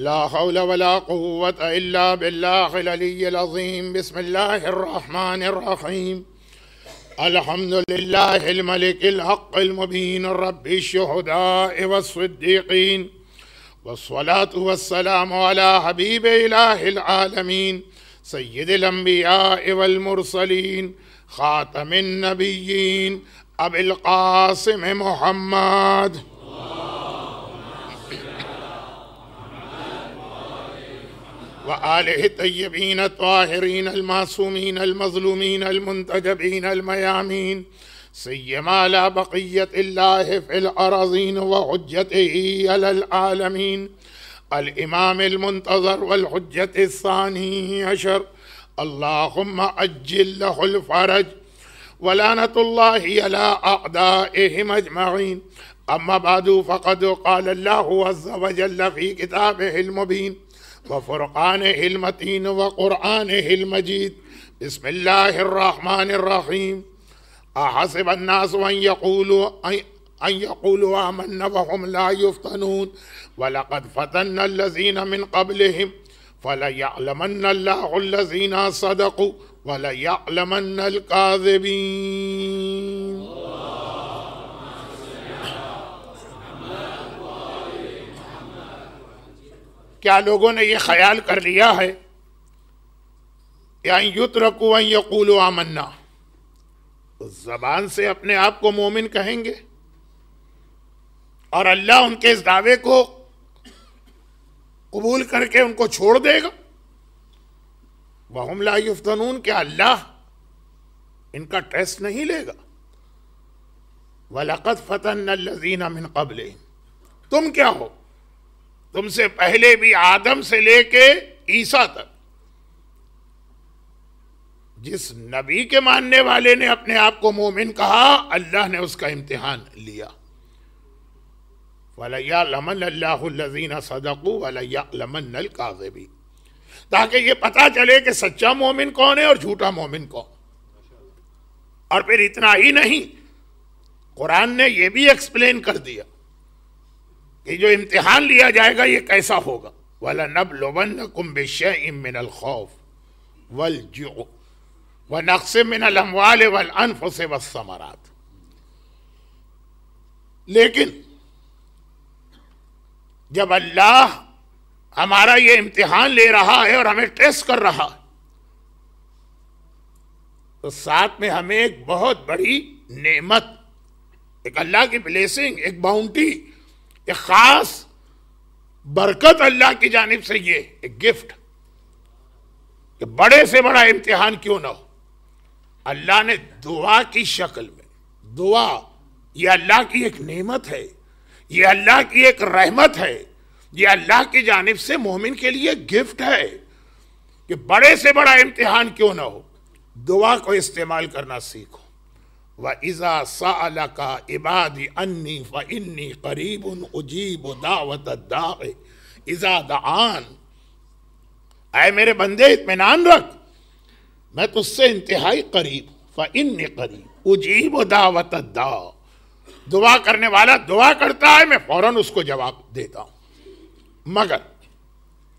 لا حول ولا قوة إلا بالله العلي العظيم. بسم الله الرحمن الرحيم. الحمد لله الملك الحق المبين رب الشهداء والصديقين، والصلاة والسلام على حبيب إله العالمين سيد الأنبياء والمرسلين خاتم النبيين أبي القاسم محمد. وآله الطيبين الطاهرين المعصومين المظلومين المنتجبين الميامين، سيما لا بقية الله في الأراضين وحجته على العالمين الإمام المنتظر والحجة الثاني عشر، اللهم أجل له الفرج ولعنة الله على أعدائهم أجمعين. أما بعد، فقد قال الله عز وجل في كتابه المبين وفرقانه المتين وقرآنه المجيد: بسم الله الرحمن الرحيم. أحسب الناس أن يقولوا آمنا وهم لا يفتنون ولقد فتنا الذين من قبلهم فليعلمن الله الذين صدقوا وليعلمن الكاذبين. کیا لوگوں نے یہ خیال کر لیا ہے یا یترکوا ان یقولوا آمنا، زبان سے اپنے آپ کو مومن کہیں گے اور اللہ ان کے اس دعوے کو قبول کر کے ان کو چھوڑ دے گا؟ وَهُمْ لَا يُفْتَنُونَ، کیا اللہ ان کا ٹیسٹ نہیں لے گا؟ وَلَقَدْ فَتَنَّا الَّذِينَ مِنْ قَبْلِهِمْ، تم کیا ہو؟ تم سے پہلے بھی آدم سے لے کے عیسیٰ تک جس نبی کے ماننے والے نے اپنے آپ کو مومن کہا، اللہ نے اس کا امتحان لیا۔ وَلَيَعْلَمَنَّ اللَّهُ الَّذِينَ صَدَقُوا وَلَيَعْلَمَنَّ الْكَاذِبِينَ، تاکہ یہ پتہ چلے کہ سچا مومن کون ہے اور جھوٹا مومن کون۔ اور پھر اتنا ہی نہیں، قرآن نے یہ بھی ایکسپلین کر دیا کہ جو امتحان لیا جائے گا یہ کیسا ہوگا۔ وَلَنَبْلُوَنَّكُمْ بِشَيْءٍ مِّنَ الْخَوْفِ وَالْجُوعِ وَنَقْصٍ مِّنَ الْأَمْوَالِ وَالْأَنفُسِ وَالثَّمَرَاتِ۔ لیکن جب اللہ ہمارا یہ امتحان لے رہا ہے اور ہمیں ٹیسٹ کر رہا ہے، تو ساتھ میں ہمیں ایک بہت بڑی نعمت، ایک اللہ کی بلیسنگ، ایک باؤنٹی، ایک خاص برکت اللہ کی جانب سے، یہ ایک گفٹ کہ بڑے سے بڑا امتحان کیوں نہ ہو، اللہ نے دعا کی شکل میں، دعا یہ اللہ کی ایک نعمت ہے، یہ اللہ کی ایک رحمت ہے، یہ اللہ کی جانب سے مومن کے لیے گفٹ ہے کہ بڑے سے بڑا امتحان کیوں نہ ہو، دعا کو استعمال کرنا سیکھو۔ وَإِذَا سَأَلَكَ عِبَادِي عَنِّي فَإِنِّي قَرِيبٌ أُجِيبُ دَعْوَةَ الدَّاعِ إِذَا دَعَانِ، اے میرے بندے اطمینان رکھ، میں تجھ سے انتہائی قریب ہوں۔ فَإِنِّي قَرِيبٌ أُجِيبُ دَعْوَةَ الدَّاعِ، دعا کرنے والا دعا کرتا ہے، میں فوراً اس کو جواب دیتا ہوں۔ مگر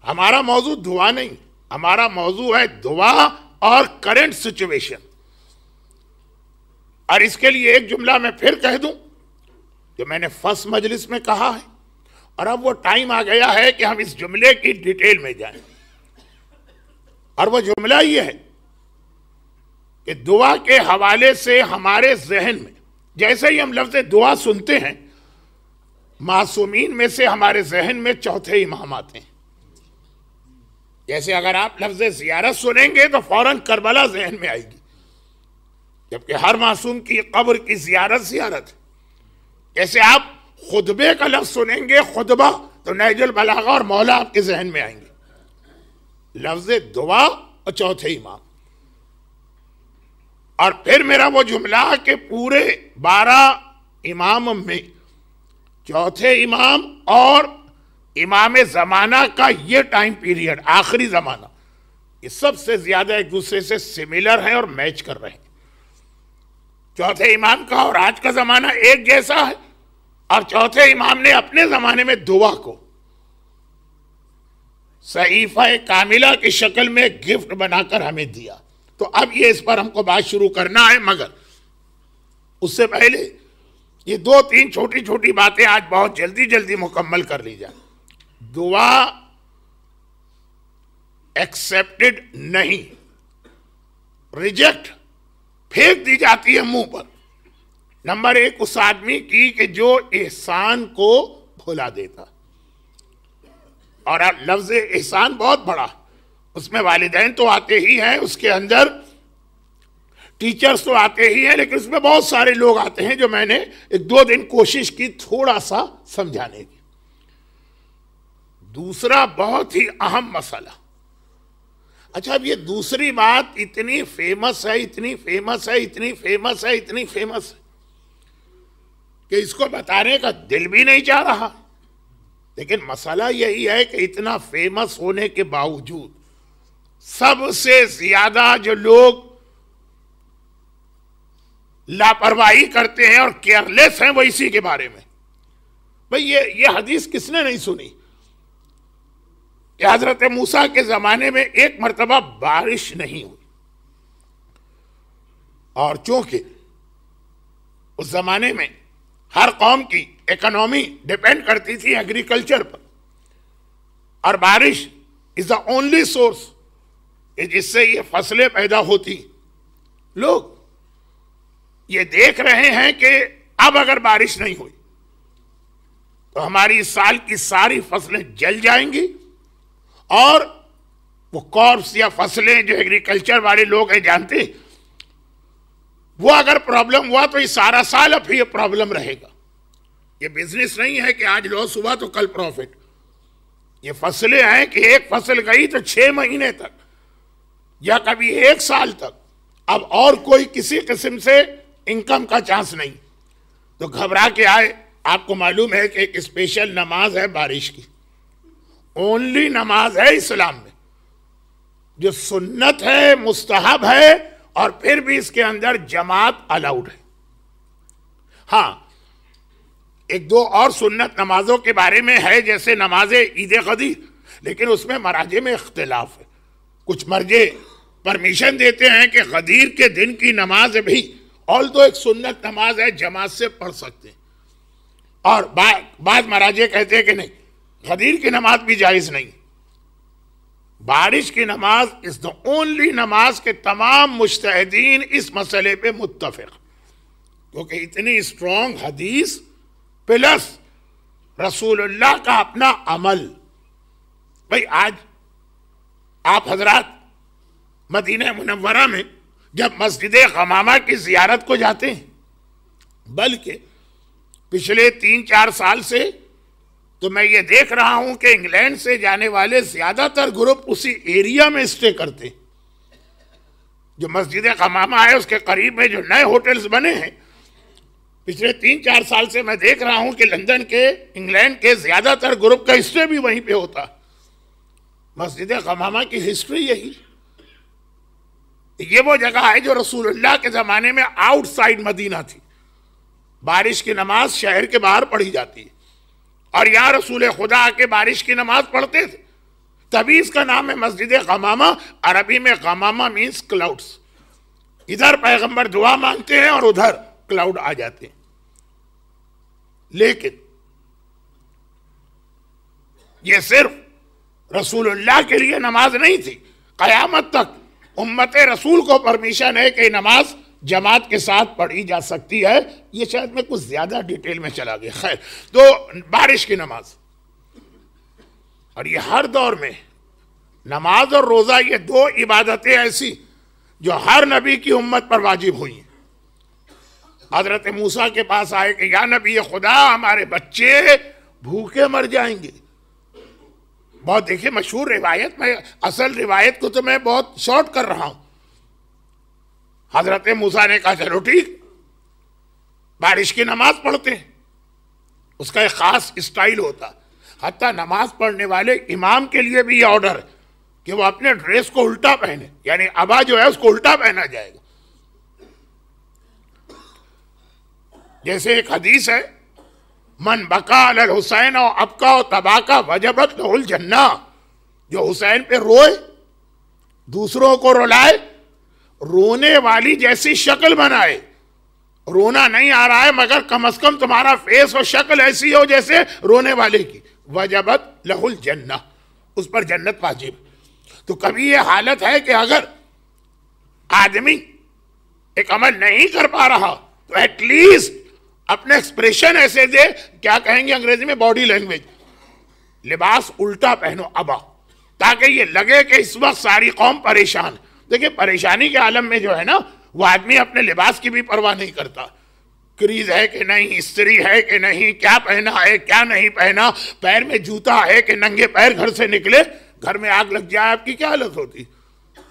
ہمارا موضوع دعا نہیں، ہمارا موضوع ہے دعا اور کرنٹ سچویشن۔ اور اس کے لیے ایک جملہ میں پھر کہہ دوں جو میں نے فرسٹ مجلس میں کہا ہے، اور اب وہ ٹائم آ گیا ہے کہ ہم اس جملے کی ڈیٹیل میں جائیں، اور وہ جملہ یہ ہے کہ دعا کے حوالے سے ہمارے ذہن میں جیسے ہی ہم لفظ دعا سنتے ہیں، معصومین میں سے ہمارے ذہن میں چوتھے امام آتے ہیں۔ جیسے اگر آپ لفظ زیارت سنیں گے تو فوراً کربلا ذہن میں آئے گی، جبکہ ہر معصوم کی قبر کی زیارت زیارت ہے۔ جیسے آپ خطبے کا لفظ سنیں گے، خطبہ، تو نہج البلاغہ اور مولا آپ کے ذہن میں آئیں گے۔ لفظ دعا اور چوتھے امام، اور پھر میرا وہ جملہ کہ پورے 12 امام میں چوتھے امام اور امام زمانہ کا یہ ٹائم پیریڈ، آخری زمانہ، یہ سب سے زیادہ ایک دوسرے سے سملر ہیں اور میچ کر رہے ہیں۔ چوتھے امام کا اور آج کا زمانہ ایک جیسا ہے، اور چوتھے امام نے اپنے زمانے میں دعا کو صحیفہ کاملہ کی شکل میں گفٹ بنا کر ہمیں دیا. تو اب یہ اس پر ہم کو بات شروع کرنا ہے، مگر اس سے پہلے یہ 2-3 چھوٹی چھوٹی باتیں آج بہت جلدی جلدی مکمل کر لی جائیں. دعا ایکسپٹڈ نہیں، ریجیکٹ، پھینک دی جاتی ہے منہ پر. نمبر 1 اس آدمی کی کہ جو احسان کو بھلا دیتا. اور لفظ احسان بہت بڑا، اس میں والدین تو آتے ہی ہیں، اس کے اندر ٹیچرز تو آتے ہی ہیں، لیکن اس میں بہت سارے لوگ آتے ہیں جو میں نے 1-2 دن کوشش کی تھوڑا سا سمجھانے کی. دوسرا بہت ہی اہم مسئلہ. اچھا اب یہ دوسری بات اتنی فیمس ہے، اتنی فیمس ہے، اتنی فیمس ہے، اتنی فیمس ہے کہ اس کو بتانے کا دل بھی نہیں چاہ رہا. لیکن مسئلہ یہی ہے کہ اتنا فیمس ہونے کے باوجود سب سے زیادہ جو لوگ لاپرواہی کرتے ہیں اور کیئرلیس ہیں وہ اسی کے بارے میں. بھئی یہ حدیث کس نے نہیں سنی کہ حضرت موسیٰ کے زمانے میں ایک مرتبہ بارش نہیں ہوئی، اور چونکہ اس زمانے میں ہر قوم کی اکنومی ڈیپینڈ کرتی تھی ایگریکلچر پر، اور بارش از دا اونلی سورس جس سے یہ فصلیں پیدا ہوتی. لوگ یہ دیکھ رہے ہیں کہ اب اگر بارش نہیں ہوئی تو ہماری اس سال کی ساری فصلیں جل جائیں گی، اور وہ کارپس یا فصلیں جو ایگریکلچر والے لوگ ہیں جانتے ہیں، وہ اگر پرابلم ہوا تو یہ سارا سال اب یہ پرابلم رہے گا. یہ بزنس نہیں ہے کہ آج لاس ہوا تو کل پروفٹ. یہ فصلیں ہیں کہ ایک فصل گئی تو 6 مہینے تک یا کبھی 1 سال تک اب اور کوئی کسی قسم سے انکم کا چانس نہیں. تو گھبرا کے آئے. آپ کو معلوم ہے کہ ایک اسپیشل نماز ہے بارش کی، اونلی نماز ہے اسلام میں جو سنت ہے، مستحب ہے، اور پھر بھی اس کے اندر جماعت الاؤڈ ہے. ہاں 1-2 اور سنت نمازوں کے بارے میں ہے، جیسے نماز عید غدیر، لیکن اس میں مراجع میں اختلاف ہے. کچھ مرجع پرمیشن دیتے ہیں کہ غدیر کے دن کی نماز بھی آلدو ایک سنت نماز ہے جماعت سے پڑھ سکتے ہیں، اور بعض مراجع کہتے ہیں کہ نہیں، غدیر کی نماز بھی جائز نہیں. بارش کی نماز اس دا اونلی نماز کے تمام مجتہدین اس مسئلے پہ متفق، کیونکہ اتنی اسٹرانگ حدیث پلس رسول اللہ کا اپنا عمل. بھئی آج آپ حضرات مدینہ منورہ میں جب مسجد غمامہ کی زیارت کو جاتے ہیں، بلکہ پچھلے 3-4 سال سے تو میں یہ دیکھ رہا ہوں کہ انگلینڈ سے جانے والے زیادہ تر گروپ اسی ایریا میں اسٹے کرتے ہیں. جو مسجد غمامہ ہے اس کے قریب میں جو نئے ہوٹلز بنے ہیں، پچھلے 3-4 سال سے میں دیکھ رہا ہوں کہ لندن کے، انگلینڈ کے زیادہ تر گروپ کا اسٹے بھی وہیں پہ ہوتا. مسجد غمامہ کی ہسٹری یہی. یہ وہ جگہ ہے جو رسول اللہ کے زمانے میں آؤٹ سائڈ مدینہ تھی. بارش کی نماز شہر کے باہر پڑھی جاتی ہے، اور یہاں رسول خدا آ کے بارش کی نماز پڑھتے تھے. تبھی اس کا نام ہے مسجد غمامہ. عربی میں غمامہ مینس کلاؤڈز. ادھر پیغمبر دعا مانگتے ہیں اور ادھر کلاؤڈ آ جاتے ہیں. لیکن یہ صرف رسول اللہ کے لیے نماز نہیں تھی. قیامت تک امت رسول کو پرمیشن ہے کہ نماز جماعت کے ساتھ پڑھی جا سکتی ہے. یہ شاید میں کچھ زیادہ ڈیٹیل میں چلا گیا. خیر، تو بارش کی نماز، اور یہ ہر دور میں نماز اور روزہ، یہ 2 عبادتیں ایسی جو ہر نبی کی امت پر واجب ہوئی ہیں. حضرت موسیٰ کے پاس آئے کہ یا نبی خدا، ہمارے بچے بھوکے مر جائیں گے. بہت دیکھیں مشہور روایت، میں اصل روایت کو تو میں بہت شارٹ کر رہا ہوں. حضرت موسیٰ نے کہا چلو ٹھیک، بارش کی نماز پڑھتے ہیں. اس کا ایک خاص اسٹائل ہوتا، حتیٰ نماز پڑھنے والے امام کے لیے بھی یہ آرڈر ہے کہ وہ اپنے ڈریس کو الٹا پہنے، یعنی ابا جو ہے اس کو الٹا پہنا جائے گا. جیسے ایک حدیث ہے، من بکا علی الحسین و ابکا و تباکا وجبت لہ الجنہ. جو حسین پہ روئے، دوسروں کو رلائے، رونے والی جیسی شکل بنائے. رونا نہیں آ رہا ہے مگر کم از کم تمہارا فیس اور شکل ایسی ہو جیسے رونے والے کی. وجبت لہ الجنہ، اس پر جنت واجب. تو کبھی یہ حالت ہے کہ اگر آدمی ایک عمل نہیں کر پا رہا تو ایٹ لیسٹ اپنے ایکسپریشن ایسے دے، کیا کہیں گے انگریزی میں، باڈی لینگویج، لباس الٹا پہنو ابا، تاکہ یہ لگے کہ اس وقت ساری قوم پریشان. دیکھیں پریشانی کے عالم میں جو ہے نا، وہ آدمی اپنے لباس کی بھی پرواہ نہیں کرتا. کریز ہے کہ نہیں، استری ہے کہ نہیں، کیا پہنا ہے کیا نہیں پہنا، پیر میں جوتا ہے کہ ننگے پیر گھر سے نکلے. گھر میں آگ لگ جائے آپ کی کیا حالت ہوتی؟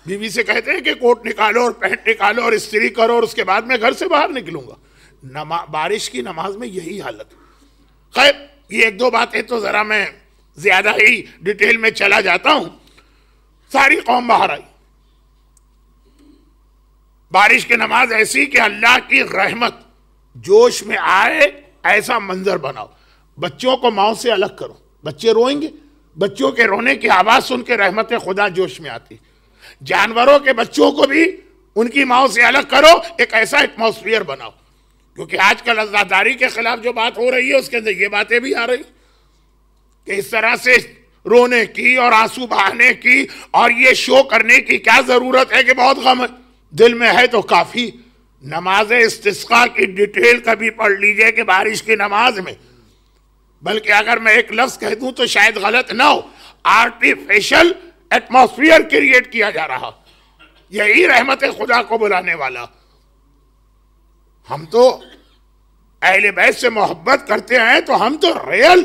بیوی سے کہتے ہیں کہ کوٹ نکالو اور پینٹ نکالو اور استری کرو اور اس کے بعد میں گھر سے باہر نکلوں گا. بارش کی نماز میں یہی حالت. خیر یہ ایک دو باتیں تو ذرا میں زیادہ ہی ڈیٹیل میں چلا جاتا ہوں. ساری قوم باہر آئی. بارش کی نماز ایسی کہ اللہ کی رحمت جوش میں آئے ایسا منظر بناؤ. بچوں کو ماؤں سے الگ کرو، بچے روئیں گے، بچوں کے رونے کی آواز سن کے رحمت خدا جوش میں آتی. جانوروں کے بچوں کو بھی ان کی ماؤں سے الگ کرو، ایک ایسا ایٹماسفیئر بناؤ. کیونکہ آج کل عزاداری کے خلاف جو بات ہو رہی ہے اس کے اندر یہ باتیں بھی آ رہی کہ اس طرح سے رونے کی اور آنسو بہانے کی اور یہ شو کرنے کی کیا ضرورت ہے کہ بہت غم ہے. دل میں ہے تو کافی. نماز استسقاء کی ڈیٹیل کبھی پڑھ لیجئے کہ بارش کی نماز میں، بلکہ اگر میں ایک لفظ کہہ دوں تو شاید غلط نہ ہو، آرٹیفیشل ایٹماسفیئر کریٹ کیا جا رہا. یہی رحمت خدا کو بلانے والا. ہم تو اہل بیت سے محبت کرتے ہیں تو ہم تو ریل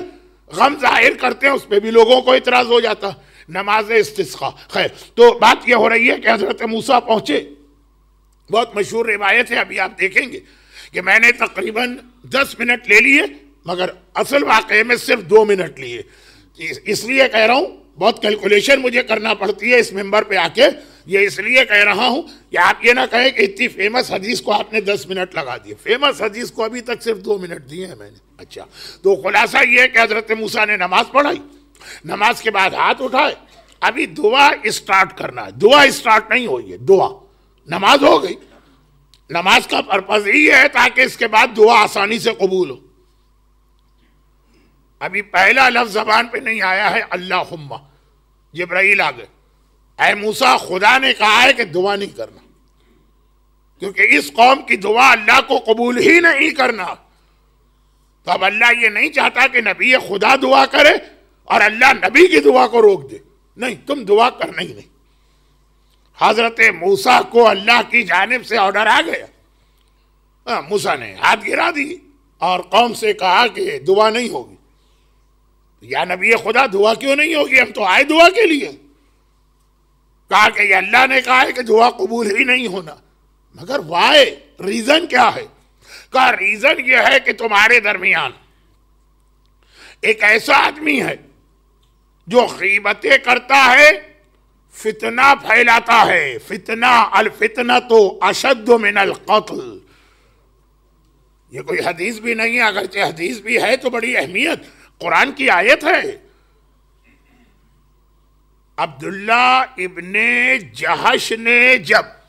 غم ظاہر کرتے ہیں، اس پہ بھی لوگوں کو اعتراض ہو جاتا. نماز استسقاء. خیر تو بات یہ ہو رہی ہے کہ حضرت موسیٰ پہنچے. بہت مشہور روایت ہے، ابھی آپ دیکھیں گے کہ میں نے تقریباً 10 منٹ لے لیے مگر اصل واقعے میں صرف 2 منٹ لیے. اس لیے کہہ رہا ہوں، بہت کیلکولیشن مجھے کرنا پڑتی ہے اس ممبر پہ آ کے. یہ اس لیے کہہ رہا ہوں کہ آپ یہ نہ کہیں کہ اتنی فیمس حدیث کو آپ نے 10 منٹ لگا دیے. فیمس حدیث کو ابھی تک صرف 2 منٹ دیے ہیں میں نے. اچھا تو خلاصہ یہ ہے کہ حضرت موسیٰ نے نماز پڑھائی. نماز کے بعد ہاتھ اٹھائے. ابھی دعا اسٹارٹ کرنا ہے. دعا اسٹارٹ نہیں ہوئی ہے، دعا. نماز ہو گئی. نماز کا پرپز ہی ہے تاکہ اس کے بعد دعا آسانی سے قبول ہو. ابھی پہلا لفظ زبان پہ نہیں آیا ہے اللہم. جبرائیل آ گئے، اے موسیٰ خدا نے کہا ہے کہ دعا نہیں کرنا، کیونکہ اس قوم کی دعا اللہ کو قبول ہی نہیں کرنا. تو اب اللہ یہ نہیں چاہتا کہ نبی خدا دعا کرے اور اللہ نبی کی دعا کو روک دے. نہیں، تم دعا کرنا ہی نہیں. حضرت موسیٰ کو اللہ کی جانب سے آرڈر آ گیا. موسیٰ نے ہاتھ گرا دی اور قوم سے کہا کہ دعا نہیں ہوگی. یا نبی خدا دعا کیوں نہیں ہوگی؟ ہم تو آئے دعا کے لیے. کہا کہ یہ اللہ نے کہا ہے کہ دعا قبول ہی نہیں ہونا. مگر وائے، ریزن کیا ہے؟ کہا ریزن یہ ہے کہ تمہارے درمیان ایک ایسا آدمی ہے جو غیبتیں کرتا ہے، فتنہ پھیلاتا ہے. فتنہ، الفتنہ تو اشد من القتل. یہ کوئی حدیث بھی نہیں ہے، اگرچہ حدیث بھی ہے تو بڑی اہمیت، قرآن کی آیت ہے. عبداللہ ابن جہش نے جب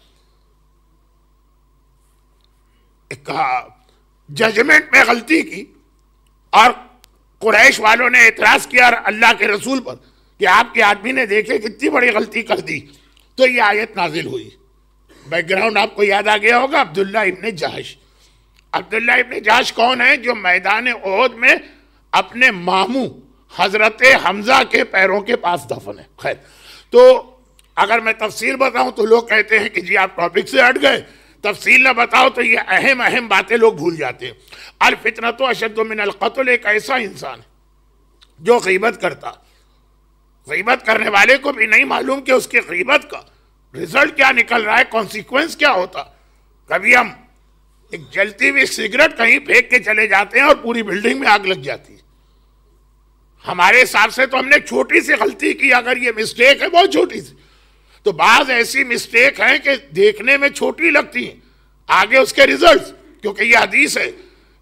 ججمنٹ میں غلطی کی اور قریش والوں نے اعتراض کیا اللہ کے رسول پر کہ آپ کے آدمی نے دیکھے کتنی بڑی غلطی کر دی، تو یہ آیت نازل ہوئی. بیک گراؤنڈ آپ کو یاد آ گیا ہوگا، عبداللہ ابن جہش. عبداللہ ابن جہش کون ہے؟ جو میدان احد میں اپنے ماموں حضرت حمزہ کے پیروں کے پاس دفن ہے. خیر تو اگر میں تفصیل بتاؤں تو لوگ کہتے ہیں کہ جی آپ ٹاپک سے ہٹ گئے، تفصیل نہ بتاؤ تو یہ اہم باتیں لوگ بھول جاتے ہیں. الفتنۃ اشد من القتل. ایک ایسا انسان ہے جو غیبت کرتا، غیبت کرنے والے کو بھی نہیں معلوم کہ اس کی غیبت کا رزلٹ کیا نکل رہا ہے، کانسیکوینس کیا ہوتا. کبھی ہم ایک جلتی ہوئی سگریٹ کہیں پھینک کے چلے جاتے ہیں اور پوری بلڈنگ میں آگ لگ جاتی ہے. ہمارے حساب سے تو ہم نے چھوٹی سی غلطی کی، اگر یہ مسٹیک ہے بہت چھوٹی سی، تو بعض ایسی مسٹیک ہیں کہ دیکھنے میں چھوٹی لگتی ہیں، آگے اس کے ریزلٹس. کیونکہ یہ حدیث ہے،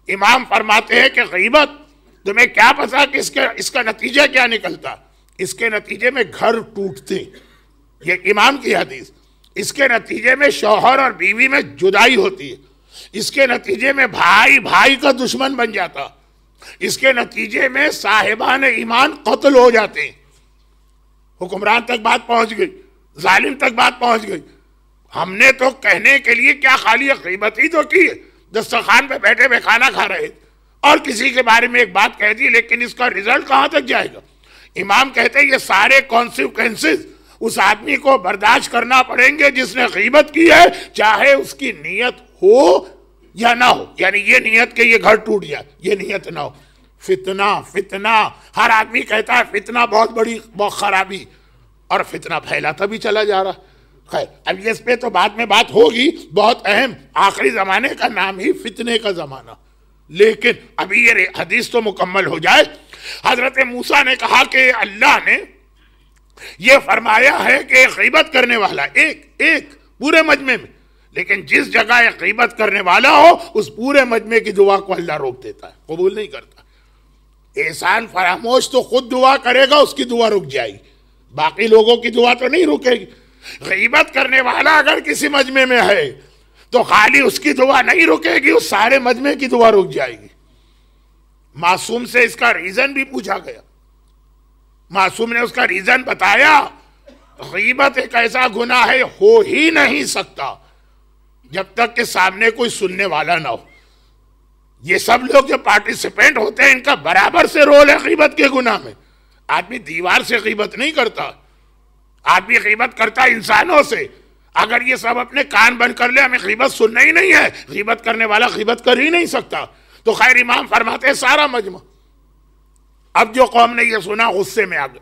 امام فرماتے ہیں کہ غیبت تمہیں کیا پتا کہ اس کا نتیجہ کیا نکلتا. اس کے نتیجے میں گھر ٹوٹتے، یہ امام کی حدیث، اس کے نتیجے میں شوہر اور بیوی میں جدائی ہوتی ہے، اس کے نتیجے میں بھائی بھائی کا دشمن بن جاتا، اس کے نتیجے میں صاحبان ایمان قتل ہو جاتے ہیں، حکمران تک بات پہنچ گئی، ظالم تک بات پہنچ گئی۔ ہم نے تو کہنے کے لیے کیا خالی غیبت ہی تو کی ہے، دسترخوان پہ بیٹھے ہوئے کھانا کھا رہے تھے اور کسی کے بارے میں ایک بات کہہ دی، لیکن اس کا رزلٹ کہاں تک جائے گا؟ امام کہتے ہیں یہ سارے کانسیکوینسز اس آدمی کو برداشت کرنا پڑیں گے جس نے غیبت کی ہے، چاہے اس کی نیت ہو یا نہ ہو، یعنی یہ نیت کہ یہ گھر ٹوٹ جائے، یہ نیت نہ ہو۔ فتنہ فتنہ، ہر آدمی کہتا ہے فتنہ بہت بڑی بہت خرابی، اور فتنہ پھیلاتا بھی چلا جا رہا۔ خیر، اب اس پہ تو بعد میں بات ہوگی، بہت اہم، آخری زمانے کا نام ہی فتنے کا زمانہ، لیکن ابھی یہ حدیث تو مکمل ہو جائے۔ حضرت موسیٰ نے کہا کہ اللہ نے یہ فرمایا ہے کہ غیبت کرنے والا ایک پورے مجمع میں، لیکن جس جگہ ایک غیبت کرنے والا ہو اس پورے مجمع کی دعا کو اللہ روک دیتا ہے، قبول نہیں کرتا۔ احسان فراموش تو خود دعا کرے گا، اس کی دعا رک جائے گی، باقی لوگوں کی دعا تو نہیں رکے گی۔ غیبت کرنے والا اگر کسی مجمع میں ہے تو خالی اس کی دعا نہیں رکے گی، اس سارے مجمع کی دعا رک جائے گی۔ معصوم سے اس کا ریزن بھی پوچھا گیا، معصوم نے اس کا ریزن بتایا، غیبت ایک ایسا گناہ ہے ہو ہی نہیں سکتا جب تک کہ سامنے کوئی سننے والا نہ ہو۔ یہ سب لوگ جو پارٹیسپینٹ ہوتے ہیں ان کا برابر سے رول ہے غیبت کے گناہ میں۔ آدمی دیوار سے غیبت نہیں کرتا، آدمی غیبت کرتا انسانوں سے۔ اگر یہ سب اپنے کان بند کر لے، ہمیں غیبت سننا ہی نہیں ہے، غیبت کرنے والا غیبت کر ہی نہیں سکتا۔ تو خیر امام فرماتے ہیں سارا مجمع، اب جو قوم نے یہ سنا غصے میں آ گئے،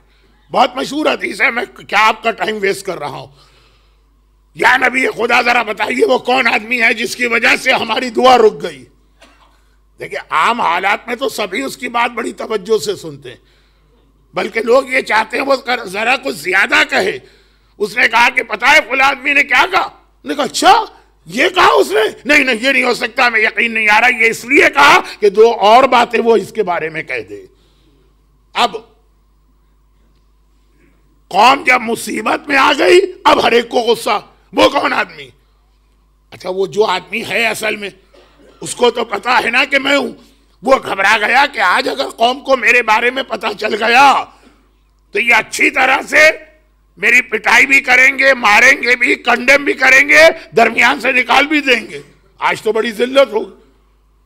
بہت مشہور حدیث ہے، میں کیا آپ کا ٹائم ویسٹ کر رہا ہوں۔ یا نبی خدا ذرا بتائیے وہ کون آدمی ہے جس کی وجہ سے ہماری دعا رک گئی؟ دیکھیں عام حالات میں تو سبھی اس کی بات بڑی توجہ سے سنتے ہیں، بلکہ لوگ یہ چاہتے ہیں وہ ذرا کچھ زیادہ کہے۔ اس نے کہا کہ پتہ ہے فلاں آدمی نے کیا کہا؟ نے کہا اچھا یہ کہا اس نے؟ نہیں یہ نہیں ہو سکتا، میں یقین نہیں آ رہا، یہ اس لیے کہا کہ دو اور باتیں وہ اس کے بارے میں کہہ دے۔ اب قوم جب مصیبت میں آ گئی، اب ہر ایک کو غصہ، وہ کون آدمی؟ اچھا وہ جو آدمی ہے اصل میں اس کو تو پتا ہے نا کہ میں ہوں، وہ گھبرا گیا کہ آج اگر قوم کو میرے بارے میں پتا چل گیا تو یہ اچھی طرح سے میری پٹائی بھی کریں گے، ماریں گے بھی، کنڈیم بھی کریں گے، درمیان سے نکال بھی دیں گے۔ آج تو بڑی ذلت ہوگی۔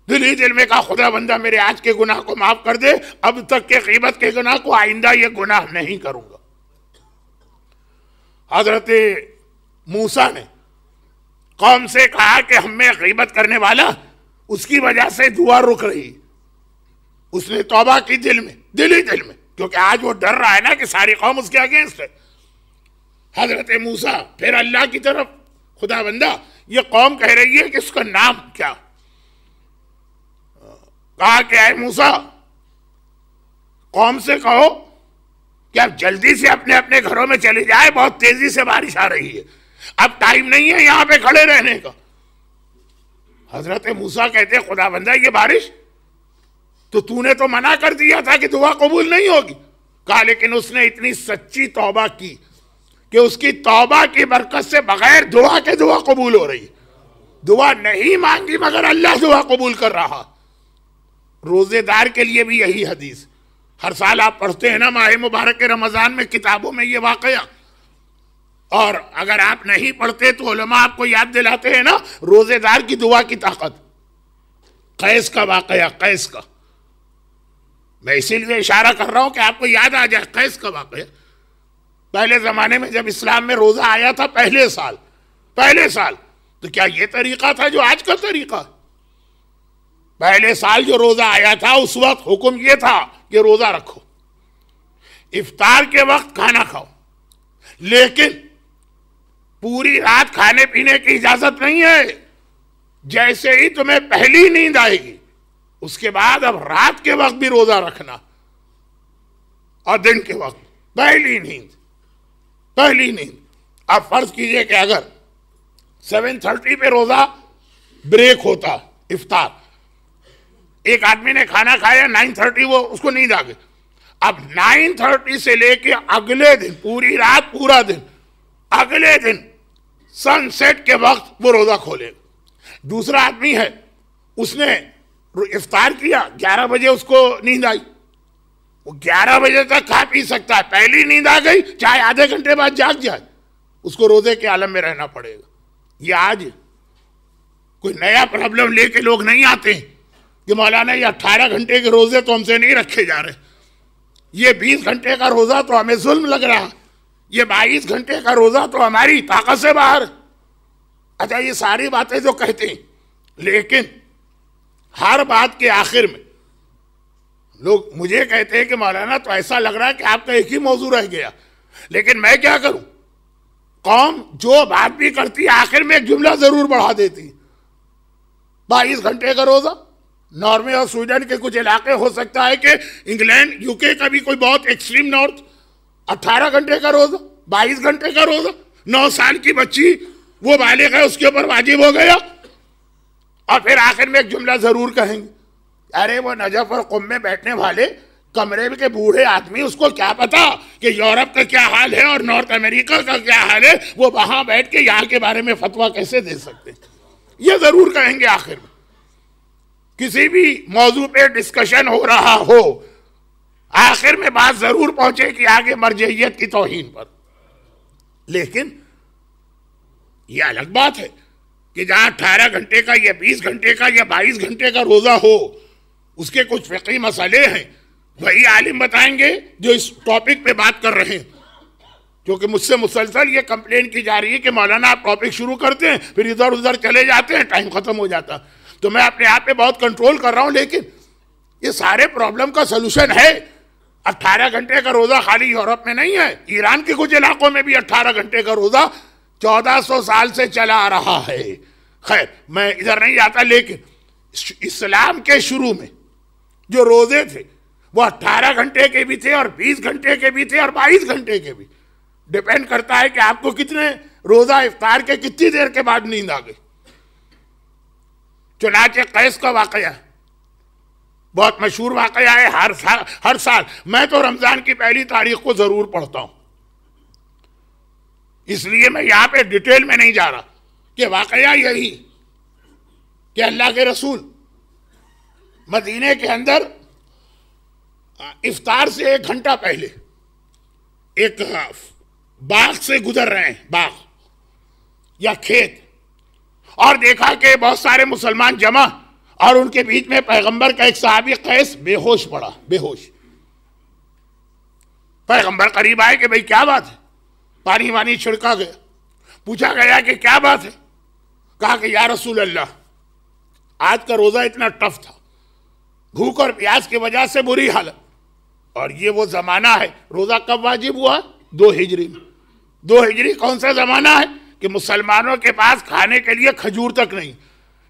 دل ہی دل میں کہا خدا بندہ میرے آج کے گناہ کو معاف کر دے، اب تک کے غیبت کے گناہ کو آئندہ یہ گناہ نہیں کروں گا۔ حضرت موسیٰ نے قوم سے کہا کہ ہم میں غیبت کرنے والا، اس کی وجہ سے دعا رک رہی۔ اس نے توبہ کی دل ہی دل میں، کیونکہ آج وہ ڈر رہا ہے نا کہ ساری قوم اس کے اگینسٹ ہے۔ حضرت موسیٰ پھر اللہ کی طرف، خدا بندہ یہ قوم کہہ رہی ہے کہ اس کا نام کیا؟ کہا کہ اے موسیٰ قوم سے کہو کہ اب جلدی سے اپنے اپنے گھروں میں چلے جائے، بہت تیزی سے بارش آ رہی ہے، اب ٹائم نہیں ہے یہاں پہ کھڑے رہنے کا۔ حضرت موسیٰ کہتے خدا بندہ یہ بارش تو نے تو منع کر دیا تھا کہ دعا قبول نہیں ہوگی۔ کہا لیکن اس نے اتنی سچی توبہ کی کہ اس کی توبہ کی برکت سے بغیر دعا کے دعا قبول ہو رہی، دعا نہیں مانگی مگر اللہ دعا قبول کر رہا۔ روزے دار کے لیے بھی یہی حدیث، ہر سال آپ پڑھتے ہیں نا ماہ مبارک رمضان میں کتابوں میں یہ واقعہ، اور اگر آپ نہیں پڑھتے تو علماء آپ کو یاد دلاتے ہیں نا روزے دار کی دعا کی طاقت۔ قیس کا واقعہ، قیس کا، میں اسی لیے اشارہ کر رہا ہوں کہ آپ کو یاد آ جائے قیس کا واقعہ۔ پہلے زمانے میں جب اسلام میں روزہ آیا تھا پہلے سال تو کیا یہ طریقہ تھا جو آج کا طریقہ؟ پہلے سال جو روزہ آیا تھا اس وقت حکم یہ تھا کہ روزہ رکھو، افطار کے وقت کھانا کھاؤ، لیکن پوری رات کھانے پینے کی اجازت نہیں ہے۔ جیسے ہی تمہیں پہلی نیند آئے گی اس کے بعد اب رات کے وقت بھی روزہ رکھنا، اور دن کے وقت پہلی نیند۔ اب فرض کیجئے کہ اگر 7:30 پہ روزہ بریک ہوتا افطار، ایک آدمی نے کھانا کھایا 9:30 وہ اس کو نیند آ گئی، اب 9:30 سے لے کے اگلے دن پوری رات پورا دن اگلے دن سن سیٹ کے وقت وہ روزہ کھولے گا۔ دوسرا آدمی ہے، اس نے افطار کیا، 11 بجے اس کو نیند آئی، وہ 11 بجے تک کھا پی سکتا ہے، پہلی نیند آ گئی چاہے آدھے گھنٹے بعد جاگ جائے، اس کو روزے کے عالم میں رہنا پڑے گا۔ یہ آج کوئی نیا پرابلم لے کے لوگ نہیں آتے ہیں کہ مولانا یہ 18 گھنٹے کے روزے تو ہم سے نہیں رکھے جا رہے، یہ 20 گھنٹے کا روزہ تو ہمیں ظلم لگ رہا، یہ 22 گھنٹے کا روزہ تو ہماری طاقت سے باہر۔ اچھا یہ ساری باتیں جو کہتے ہیں، لیکن ہر بات کے آخر میں لوگ مجھے کہتے ہیں کہ مولانا تو ایسا لگ رہا ہے کہ آپ کا ایک ہی موضوع رہ گیا، لیکن میں کیا کروں؟ قوم جو بات بھی کرتی ہے آخر میں ایک جملہ ضرور بڑھا دیتی۔ 22 گھنٹے کا روزہ، ناروے اور سویڈن کے کچھ علاقے، ہو سکتا ہے کہ انگلینڈ یوکے کا بھی کوئی بہت ایکسٹریم نارتھ، 18 گھنٹے کا روزہ، 22 گھنٹے کا روزہ، 9 سال کی بچی وہ بالغ ہے اس کے اوپر واجب ہو گیا، اور پھر آخر میں ایک جملہ ضرور کہیں گے، ارے وہ نجف اور قم میں بیٹھنے والے کمرے کے بوڑھے آدمی، اس کو کیا پتا کہ یورپ کا کیا حال ہے اور نارتھ امریکہ کا کیا حال ہے، وہ وہاں بیٹھ کے یہاں کے بارے میں فتویٰ کیسے دے سکتے ہیں؟ یہ ضرور کہیں گے آخر میں۔ کسی بھی موضوع پہ ڈسکشن ہو رہا ہو، آخر میں بات ضرور پہنچے کہ آگے مرجعیت کی توہین پر۔ لیکن یہ الگ بات ہے کہ جہاں 18 گھنٹے کا یا 20 گھنٹے کا یا 22 گھنٹے کا روزہ ہو، اس کے کچھ فقہی مسئلے ہیں، وہی عالم بتائیں گے جو اس ٹاپک پہ بات کر رہے ہیں۔ کیونکہ مجھ سے مسلسل یہ کمپلین کی جا رہی ہے کہ مولانا آپ ٹاپک شروع کرتے ہیں پھر ادھر ادھر چلے جاتے ہیں، ٹائم ختم ہو جاتا، تو میں اپنے آپ پہ بہت کنٹرول کر رہا ہوں، لیکن یہ سارے پرابلم کا سلوشن ہے۔ 18 گھنٹے کا روزہ خالی یورپ میں نہیں ہے، ایران کے کچھ علاقوں میں بھی 18 گھنٹے کا روزہ 1400 سال سے چلا آ رہا ہے۔ خیر میں ادھر نہیں جاتا، لیکن اسلام کے شروع میں جو روزے تھے وہ 18 گھنٹے کے بھی تھے اور 20 گھنٹے کے بھی تھے اور 22 گھنٹے کے بھی، ڈیپینڈ کرتا ہے کہ آپ کو کتنے روزہ افطار کے کتنی دیر کے بعد نیند آ گئی۔ چنانچہ قیس کا واقعہ بہت مشہور واقعہ ہے، ہر سال میں تو رمضان کی پہلی تاریخ کو ضرور پڑھتا ہوں، اس لیے میں یہاں پہ ڈیٹیل میں نہیں جا رہا، کہ واقعہ یہی کہ اللہ کے رسول مدینے کے اندر افطار سے 1 گھنٹہ پہلے ایک باغ سے گزر رہے ہیں، باغ یا کھیت، اور دیکھا کہ بہت سارے مسلمان جمع، اور ان کے بیچ میں پیغمبر کا ایک صحابی قیس بے ہوش پڑا، بے ہوش۔ پیغمبر قریب آئے کہ بھئی کیا بات ہے، پانی وانی چھڑکا گیا، پوچھا گیا کہ کیا بات ہے، کہا کہ یا رسول اللہ آج کا روزہ اتنا ٹف تھا، بھوک اور پیاس کی وجہ سے بری حالت، اور یہ وہ زمانہ ہے، روزہ کب واجب ہوا؟ 2 ہجری میں۔ 2 ہجری کون سا زمانہ ہے کہ مسلمانوں کے پاس کھانے کے لیے کھجور تک نہیں۔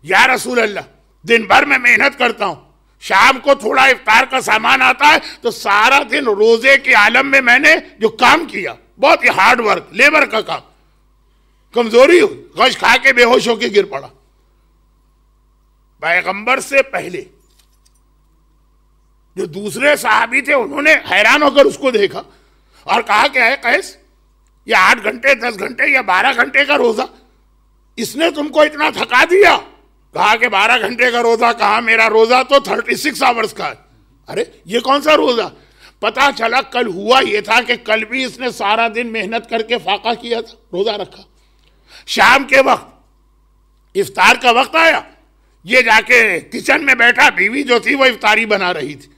یا رسول اللہ دن بھر میں محنت کرتا ہوں، شام کو تھوڑا افطار کا سامان آتا ہے، تو سارا دن روزے کے عالم میں نے جو کام کیا، بہت ہی ہارڈ ورک، لیبر کا کام، کمزوری ہوئی، غش کھا کے بے ہوش ہو کے گر پڑا۔ پیغمبر سے پہلے جو دوسرے صحابی تھے انہوں نے حیران ہو کر اس کو دیکھا اور کہا کہ اے قیس یہ 8 گھنٹے 10 گھنٹے یا 12 گھنٹے کا روزہ اس نے تم کو اتنا تھکا دیا؟ کہا کہ 12 گھنٹے کا روزہ کہا، میرا روزہ تو 36 آورز کا ہے۔ ارے یہ کون سا روزہ؟ پتا چلا کل ہوا یہ تھا کہ کل بھی اس نے سارا دن محنت کر کے فاقہ کیا تھا، روزہ رکھا، شام کے وقت افطار کا وقت آیا، یہ جا کے کچن میں بیٹھا، بیوی جو تھی وہ افطاری بنا رہی تھی۔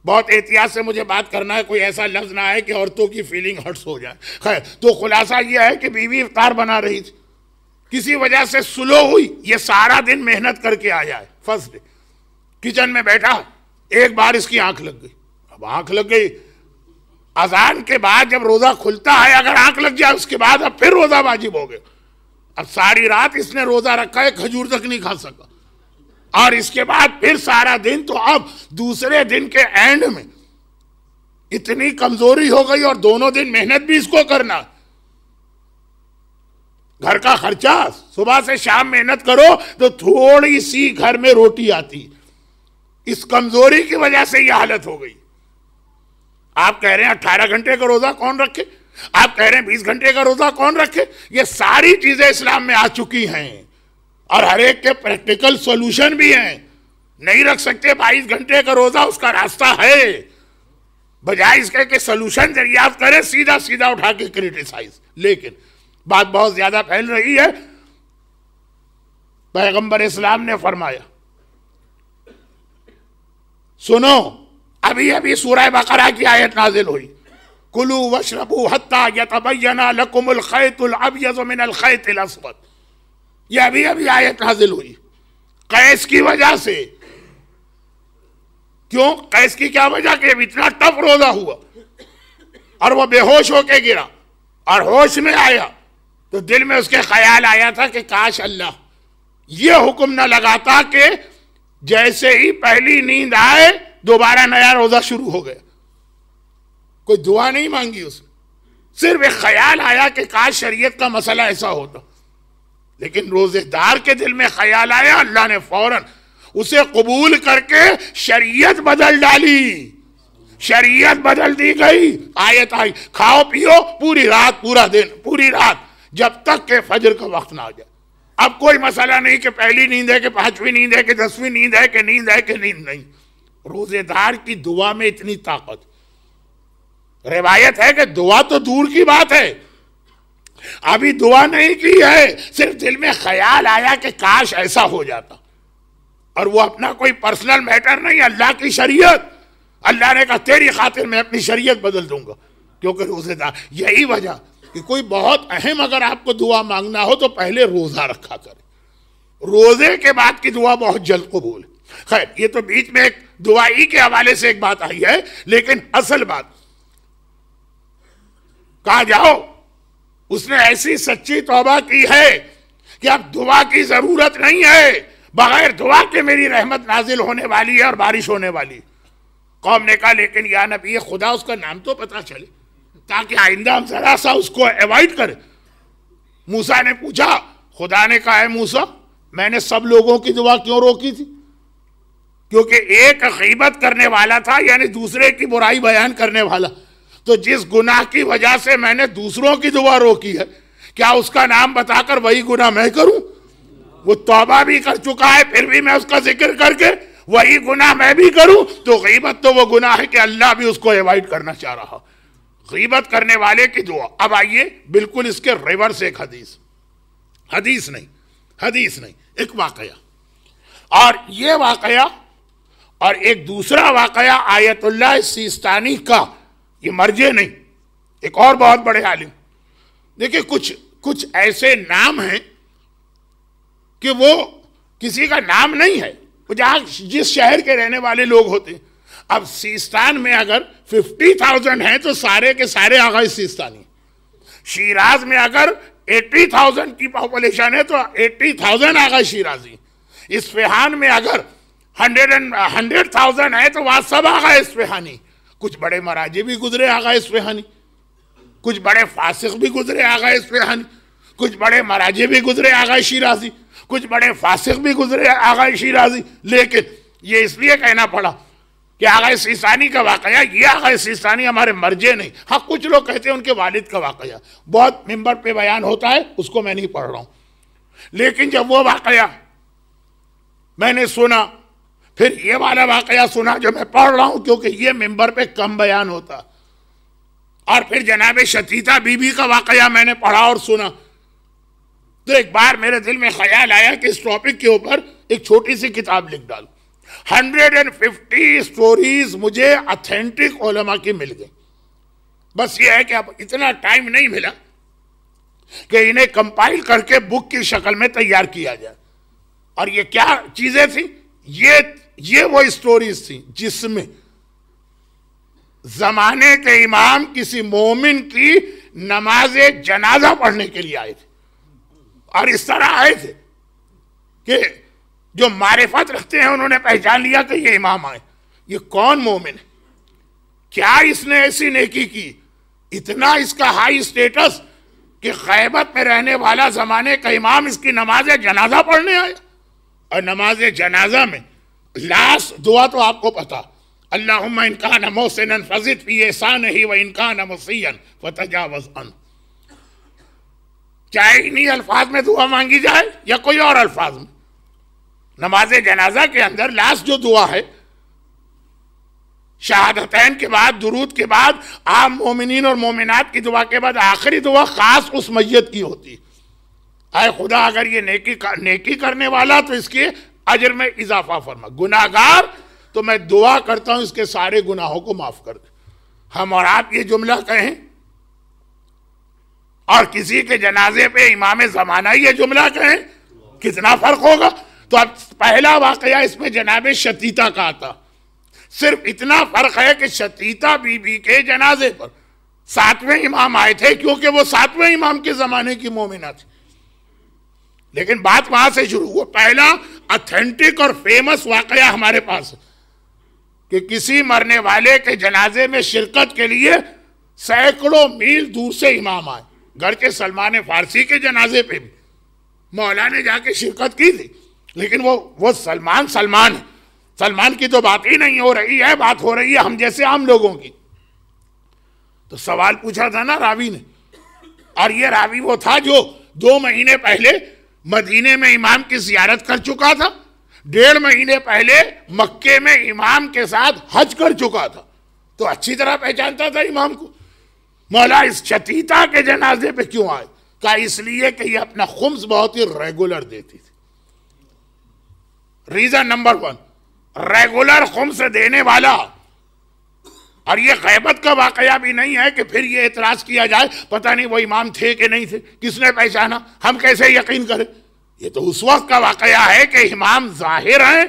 بہت احتیاط سے مجھے بات کرنا ہے، کوئی ایسا لفظ نہ آئے کہ عورتوں کی فیلنگ ہرٹس ہو جائے۔ خیر تو خلاصہ یہ ہے کہ بیوی افطار بنا رہی تھی، کسی وجہ سے سلو ہوئی، یہ سارا دن محنت کر کے آیا ہے، فرسٹ ڈے کچن میں بیٹھا، ایک بار اس کی آنکھ لگ گئی۔ اب آنکھ لگ گئی، اذان کے بعد جب روزہ کھلتا ہے اگر آنکھ لگ جائے اس کے بعد اب پھر روزہ واجب ہو گیا۔ اب ساری رات اس نے روزہ رکھا ہے، کھجور تک نہیں کھا سکا، اور اس کے بعد پھر سارا دن، تو اب دوسرے دن کے اینڈ میں اتنی کمزوری ہو گئی اور دونوں دن محنت بھی اس کو کرنا، گھر کا خرچہ، صبح سے شام محنت کرو تو تھوڑی سی گھر میں روٹی آتی، اس کمزوری کی وجہ سے یہ حالت ہو گئی۔ آپ کہہ رہے ہیں 18 گھنٹے کا روزہ کون رکھے، آپ کہہ رہے ہیں 20 گھنٹے کا روزہ کون رکھے. یہ ساری چیزیں اسلام میں آ چکی ہیں اور ہر ایک کے پریکٹیکل سولوشن بھی ہیں. نہیں رکھ سکتے 22 گھنٹے کا روزہ، اس کا راستہ ہے. بجائے اس کے کہ سولوشن دریافت کرے، سیدھا سیدھا اٹھا کے کریٹیسائز. لیکن بات بہت زیادہ پھیل رہی ہے. پیغمبر اسلام نے فرمایا، سنو، ابھی ابھی سورہ بقرہ کی آیت نازل ہوئی، کلوا واشربوا حتی یتبین لکم الخیط الابیض من الخیط الاسود. یہ ابھی ابھی آیت نازل ہوئی قیس کی وجہ سے. کیوں؟ قیس کی کیا وجہ کہ اتنا ٹف روزہ ہوا اور وہ بے ہوش ہو کے گرا اور ہوش میں آیا تو دل میں اس کے خیال آیا تھا کہ کاش اللہ یہ حکم نہ لگاتا کہ جیسے ہی پہلی نیند آئے دوبارہ نیا روزہ شروع ہو گیا. کوئی دعا نہیں مانگی اس نے، صرف ایک خیال آیا کہ کاش شریعت کا مسئلہ ایسا ہوتا. لیکن روزے دار کے دل میں خیال آیا، اللہ نے فوراً اسے قبول کر کے شریعت بدل ڈالی. شریعت بدل دی گئی. آیت آئی، کھاؤ پیو پوری رات، پورا دن، پوری رات، جب تک کہ فجر کا وقت نہ آ جائے. اب کوئی مسئلہ نہیں کہ پہلی نیند ہے کہ 5ویں نیند ہے کہ 10ویں نیند ہے کہ نیند ہے کہ نیند نہیں. روزے دار کی دعا میں اتنی طاقت. روایت ہے کہ دعا تو دور کی بات ہے، ابھی دعا نہیں کی ہے، صرف دل میں خیال آیا کہ کاش ایسا ہو جاتا. اور وہ اپنا کوئی پرسنل میٹر نہیں، اللہ کی شریعت. اللہ نے کہا تیری خاطر میں اپنی شریعت بدل دوں گا. کیونکہ روزے دار، یہی وجہ کہ کوئی بہت اہم اگر آپ کو دعا مانگنا ہو تو پہلے روزہ رکھا کرے. روزے کے بعد کی دعا بہت جلد قبول ہے. خیر، یہ تو بیچ میں ایک دعائی کے حوالے سے ایک بات آئی ہے، لیکن اصل بات کہا جاؤ اس نے ایسی سچی توبہ کی ہے کہ اب دعا کی ضرورت نہیں ہے. بغیر دعا کے میری رحمت نازل ہونے والی ہے اور بارش ہونے والی. قوم نے کہا لیکن یا نبی خدا اس کا نام تو پتا چلے تاکہ آئندہ ہم ذرا سا اس کو ایوائڈ کریں. موسیٰ نے پوچھا، خدا نے کہا ہے موسیٰ میں نے سب لوگوں کی دعا کیوں روکی تھی؟ کیونکہ ایک غیبت کرنے والا تھا، یعنی دوسرے کی برائی بیان کرنے والا. تو جس گناہ کی وجہ سے میں نے دوسروں کی دعا روکی ہے، کیا اس کا نام بتا کر وہی گناہ میں کروں؟ وہ توبہ بھی کر چکا ہے پھر بھی میں اس کا ذکر کر کے وہی گناہ میں بھی کروں تو غیبت تو وہ گناہ ہے کہ اللہ بھی اس کو ایوائڈ کرنا چاہ رہا. غیبت کرنے والے کی دعا. اب آئیے بالکل اس کے ریورس ایک حدیث نہیں ایک واقعہ. اور یہ واقعہ اور ایک دوسرا واقعہ آیت اللہ سیستانی کا، یہ مرجع نہیں، ایک اور بہت بڑے عالم. دیکھیں کچھ ایسے نام ہیں کہ وہ کسی کا نام نہیں ہے، وہ جہاں جس شہر کے رہنے والے لوگ ہوتے ہیں. اب سیستان میں اگر 50,000 ہیں تو سارے کے سارے آغا سیستانی. شیراز میں اگر 80,000 کی پاپولیشن ہے تو 80,000 آغا شیرازی. اصفہان میں اگر 100,000 ہے تو وہاں سب آغا اصفہانی. کچھ بڑے مراجع بھی گزرے آغا اصفہانی، کچھ بڑے فاسق بھی گزرے آغا اصفہانی، کچھ بڑے مراجع بھی گزرے آغا شیرازی، کچھ بڑے فاسق بھی گزرے آغا شیرازی. لیکن یہ اس لیے کہنا پڑا کہ آغا سیستانی کا واقعہ، یہ آغا سیستانی ہمارے مرجع نہیں. ہاں کچھ لوگ کہتے ہیں ان کے والد کا واقعہ بہت ممبر پہ بیان ہوتا ہے، اس کو میں نہیں پڑھ رہا ہوں. لیکن جب وہ واقعہ میں نے سنا، پھر یہ والا واقعہ سنا جو میں پڑھ رہا ہوں کیونکہ یہ ممبر پہ کم بیان ہوتا، اور پھر جناب شتیتا بی بی کا واقعہ میں نے پڑھا اور سنا، تو ایک بار میرے دل میں خیال آیا کہ اس ٹاپک کے اوپر ایک چھوٹی سی کتاب لکھ ڈالوں. 150 سٹوریز مجھے اتھینٹک علماء کی مل گئی. بس یہ ہے کہ اب اتنا ٹائم نہیں ملا کہ انہیں کمپائل کر کے بک کی شکل میں تیار کیا جائے. اور یہ کیا چیزیں تھیں؟ یہ وہ سٹوریز تھیں جس میں زمانے کے امام کسی مومن کی نماز جنازہ پڑھنے کے لیے آئے تھے، اور اس طرح آئے تھے کہ جو معرفت رکھتے ہیں انہوں نے پہچان لیا کہ یہ امام آئے. یہ کون مومن ہے؟ کیا اس نے ایسی نیکی کی؟ اتنا اس کا ہائی سٹیٹس کہ غیبت میں رہنے والا زمانے کا امام اس کی نماز جنازہ پڑھنے آیا. اور نماز جنازہ میں لاسٹ دعا تو آپ کو پتا، اللہم ان کان محسنا فزد فی احسانہ و ان کان مسیئا فتجاوز عنہ. چاہے انہی الفاظ میں دعا مانگی جائے یا کوئی اور الفاظ میں. نماز جنازہ کے اندر لاسٹ جو دعا ہے شہادتین کے بعد، درود کے بعد، عام مومنین اور مومنات کی دعا کے بعد آخری دعا خاص اس میت کی ہوتی. اے خدا اگر یہ نیکی کرنے والا تو اس کے اجر میں اضافہ فرما، گناہگار تو میں دعا کرتا ہوں اس کے سارے گناہوں کو معاف کر دے. ہم اور آپ یہ جملہ کہیں اور کسی کے جنازے پہ امام زمانہ یہ جملہ کہیں، کتنا فرق ہوگا. تو اب پہلا واقعہ اس میں جناب شتیتا کا آتا. صرف اتنا فرق ہے کہ شتیتا بی بی کے جنازے پر 7ویں امام آئے تھے کیونکہ وہ 7ویں امام کے زمانے کی مومنہ تھی. لیکن بات وہاں سے شروع ہوا. پہلا اتھینٹک اور فیمس واقعہ ہمارے پاس ہے کہ کسی مرنے والے کے جنازے میں شرکت کے لیے سینکڑوں میل دور سے امام آئے. گرچہ سلمان فارسی کے جنازے پہ بھی مولا نے جا کے شرکت کی تھی، لیکن وہ سلمان ہے. سلمان کی تو بات ہی نہیں ہو رہی ہے، بات ہو رہی ہے ہم جیسے عام لوگوں کی. تو سوال پوچھا تھا نا راوی نے، اور یہ راوی وہ تھا جو 2 مہینے پہلے مدینے میں امام کی زیارت کر چکا تھا، 1.5 مہینے پہلے مکے میں امام کے ساتھ حج کر چکا تھا، تو اچھی طرح پہچانتا تھا امام کو. مولا اس شتیتا کے جنازے پہ کیوں آئے؟ کہا اس لیے کہ یہ اپنا خمس بہت ہی ریگولر دیتی تھی. ریزن نمبر 1، ریگولر خمس دینے والا. اور یہ غیبت کا واقعہ بھی نہیں ہے کہ پھر یہ اعتراض کیا جائے پتہ نہیں وہ امام تھے کہ نہیں تھے، کس نے پہچانا، ہم کیسے یقین کریں. یہ تو اس وقت کا واقعہ ہے کہ امام ظاہر ہیں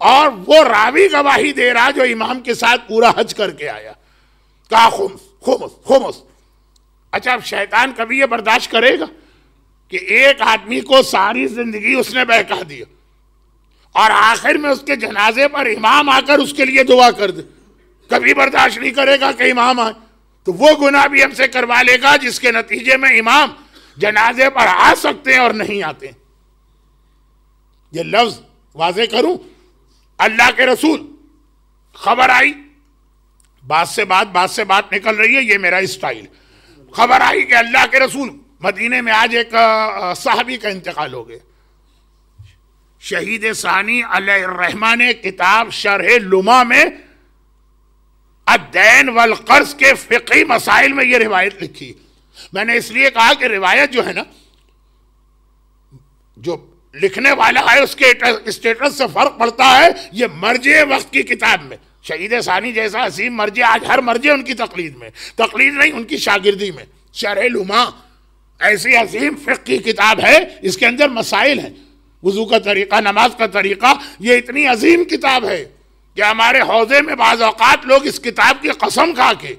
اور وہ راوی گواہی دے رہا جو امام کے ساتھ پورا حج کر کے آیا. کہا خمس. اچھا اب شیطان کبھی یہ برداشت کرے گا کہ ایک آدمی کو ساری زندگی اس نے بہکا دیا اور آخر میں اس کے جنازے پر امام آ کر اس کے لیے دعا کر دے؟ کبھی برداشت نہیں کرے گا کہ امام آئے. تو وہ گناہ بھی ہم سے کروا لے گا جس کے نتیجے میں امام جنازے پر آ سکتے ہیں اور نہیں آتے. یہ لفظ واضح کروں، اللہ کے رسول، خبر آئی، بات سے بات نکل رہی ہے، یہ میرا اسٹائل. خبر آئی کہ اللہ کے رسول مدینے میں آج ایک صحابی کا انتقال ہو گیا. شہید ثانی علیہ الرحمہ نے کتاب شرح لمع میں الدین والقرض کے فقہی مسائل میں یہ روایت لکھی. میں نے اس لیے کہا کہ روایت جو ہے نا، جو لکھنے والا ہے اس کے اسٹیٹس سے فرق پڑتا ہے. یہ مرجع وقت کی کتاب میں شہید ثانی جیسا عظیم مرجع، آج ہر مرجع ان کی تقلید نہیں، ان کی شاگردی میں. شرح لمع ایسی عظیم فقہ کی کتاب ہے، اس کے اندر مسائل ہیں، وضو کا طریقہ، نماز کا طریقہ. یہ اتنی عظیم کتاب ہے کہ ہمارے حوضے میں بعض اوقات لوگ اس کتاب کی قسم کھا کے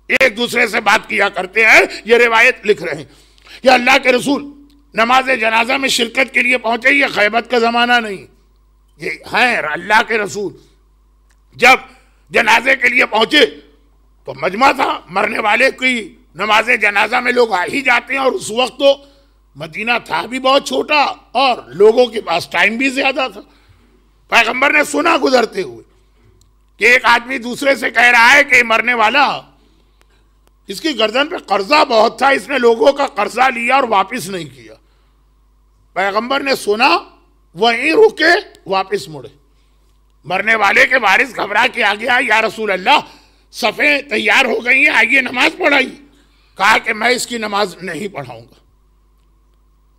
ایک دوسرے سے بات کیا کرتے ہیں. یہ روایت لکھ رہے ہیں کہ اللہ کے رسول نماز جنازہ میں شرکت کے لیے پہنچے. یہ غیبت کا زمانہ نہیں، یہ ہے اللہ کے رسول. جب جنازے کے لیے پہنچے تو مجمع تھا، مرنے والے کی نماز جنازہ میں لوگ آ ہی جاتے ہیں، اور اس وقت تو مدینہ تھا بھی بہت چھوٹا اور لوگوں کے پاس ٹائم بھی زیادہ تھا. پیغمبر نے سنا گزرتے ہوئے کہ ایک آدمی دوسرے سے کہہ رہا ہے کہ مرنے والا، اس کی گردن پہ قرضہ بہت تھا، اس نے لوگوں کا قرضہ لیا اور واپس نہیں کیا. پیغمبر نے سنا، وہیں رکے، واپس مڑے. مرنے والے کے وارث گھبرا کے آگے آئے، یا رسول اللہ صفیں تیار ہو گئی ہیں، آئیے نماز پڑھائیے. کہا کہ میں اس کی نماز نہیں پڑھاؤں گا.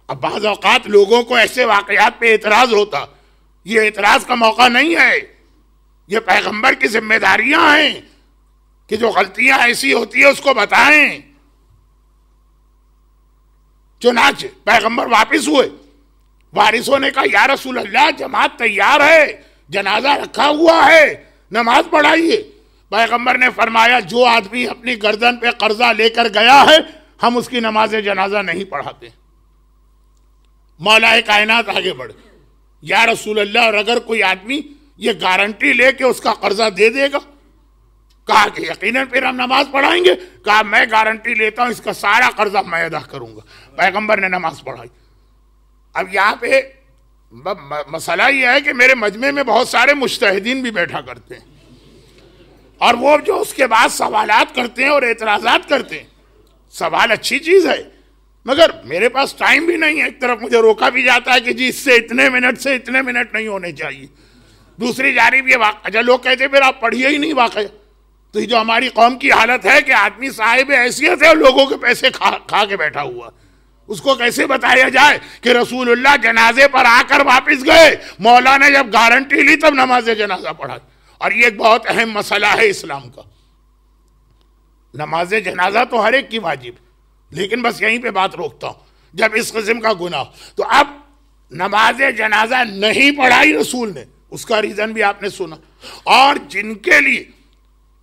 اب بعض اوقات لوگوں کو ایسے واقعات پہ اعتراض ہوتا، یہ اعتراض کا موقع نہیں ہے، یہ پیغمبر کی ذمہ داریاں ہیں کہ جو غلطیاں ایسی ہوتی ہیں اس کو بتائیں. چنانچہ پیغمبر واپس ہوئے، وارثوں نے کہا یا رسول اللہ جماعت تیار ہے، جنازہ رکھا ہوا ہے، نماز پڑھائیے. پیغمبر نے فرمایا جو آدمی اپنی گردن پہ قرضہ لے کر گیا ہے ہم اس کی نماز جنازہ نہیں پڑھاتے. مولا کائنات آگے بڑھے، یا رسول اللہ اور اگر کوئی آدمی یہ گارنٹی لے کے اس کا قرضہ دے دے گا؟ کہا کہ یقیناً پھر ہم نماز پڑھائیں گے. کہا میں گارنٹی لیتا ہوں اس کا سارا قرضہ میں ادا کروں گا. پیغمبر نے نماز پڑھائی. اب یہاں پہ مسئلہ یہ ہے کہ میرے مجمع میں بہت سارے مجتہدین بھی بیٹھا کرتے ہیں. اور وہ جو اس کے بعد سوالات کرتے ہیں اور اعتراضات کرتے ہیں. سوال اچھی چیز ہے مگر میرے پاس ٹائم بھی نہیں ہے. ایک طرف مجھے روکا بھی جاتا ہے کہ جی اس سے اتنے منٹ نہیں ہونے چاہیے. دوسری جانب یہ واقعہ لوگ کہتے ہیں پھر آپ پڑھیے ہی نہیں واقعہ. تو یہ جو ہماری قوم کی حالت ہے کہ آدمی صاحب حیثیت ہے اور لوگوں کے پیسے کھا کے بیٹھا ہوا, اس کو کیسے بتایا جائے کہ رسول اللہ جنازے پر آ کر واپس گئے, مولا نے جب گارنٹی لی تب نماز جنازہ پڑھا. اور یہ ایک بہت اہم مسئلہ ہے اسلام کا. نماز جنازہ تو ہر ایک کی واجب, لیکن بس یہیں پہ بات روکتا ہوں. جب اس قسم کا گناہ, تو اب نماز جنازہ نہیں پڑھائی رسول نے, اس کا ریزن بھی آپ نے سنا. اور جن کے لیے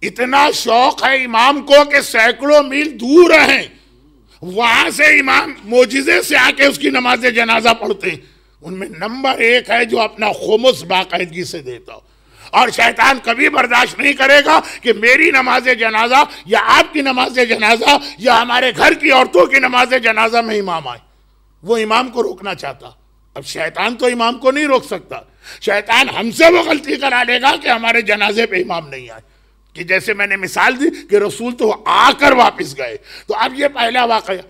اتنا شوق ہے امام کو کہ سینکڑوں میل دور رہیں, وہاں سے امام معجزے سے آ کے اس کی نماز جنازہ پڑھتے ہیں, ان میں نمبر 1 ہے جو اپنا خمس باقاعدگی سے دیتا ہو. اور شیطان کبھی برداشت نہیں کرے گا کہ میری نماز جنازہ یا آپ کی نماز جنازہ یا ہمارے گھر کی عورتوں کی نماز جنازہ میں امام آئے. وہ امام کو روکنا چاہتا. اب شیطان تو امام کو نہیں روک سکتا, شیطان ہم سے وہ غلطی کرا لے گا کہ ہمارے جنازے پہ امام نہیں آئے. کہ جیسے میں نے مثال دی کہ رسول تو آ کر واپس گئے. تو اب یہ پہلا واقعہ,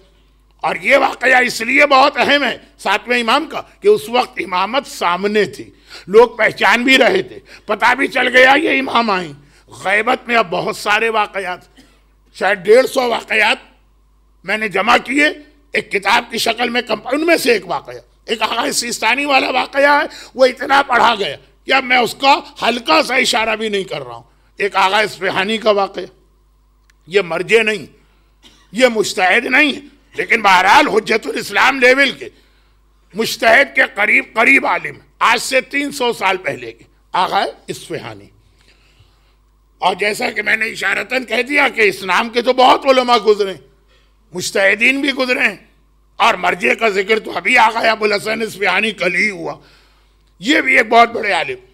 اور یہ واقعہ اس لیے بہت اہم ہے 7ویں امام کا کہ اس وقت امامت سامنے تھی, لوگ پہچان بھی رہے تھے, پتہ بھی چل گیا یہ امام آئیں. غیبت میں اب بہت سارے واقعات, شاید 150 واقعات میں نے جمع کیے ایک کتاب کی شکل میں. ان میں سے ایک واقعہ, ایک آغا سیستانی والا واقعہ ہے, وہ اتنا پڑھا گیا کہ اب میں اس کا ہلکا سا اشارہ بھی نہیں کر رہا ہوں. ایک آغا اصفہانی کا واقعہ, یہ مرجع نہیں, یہ مجتہد نہیں, لیکن بہرحال حجت الاسلام لیول کے مجتہد کے قریب عالم, آج سے 300 سال پہلے کے آغا اصفہانی. اور جیسا کہ میں نے اشارتاً کہہ دیا کہ اسلام کے تو بہت علماء گزرے, مجتہدین بھی گزرے ہیں, اور مرجع کا ذکر تو ابھی آغا ابوالحسن اصفہانی کل ہی ہوا. یہ بھی ایک بہت بڑے عالم,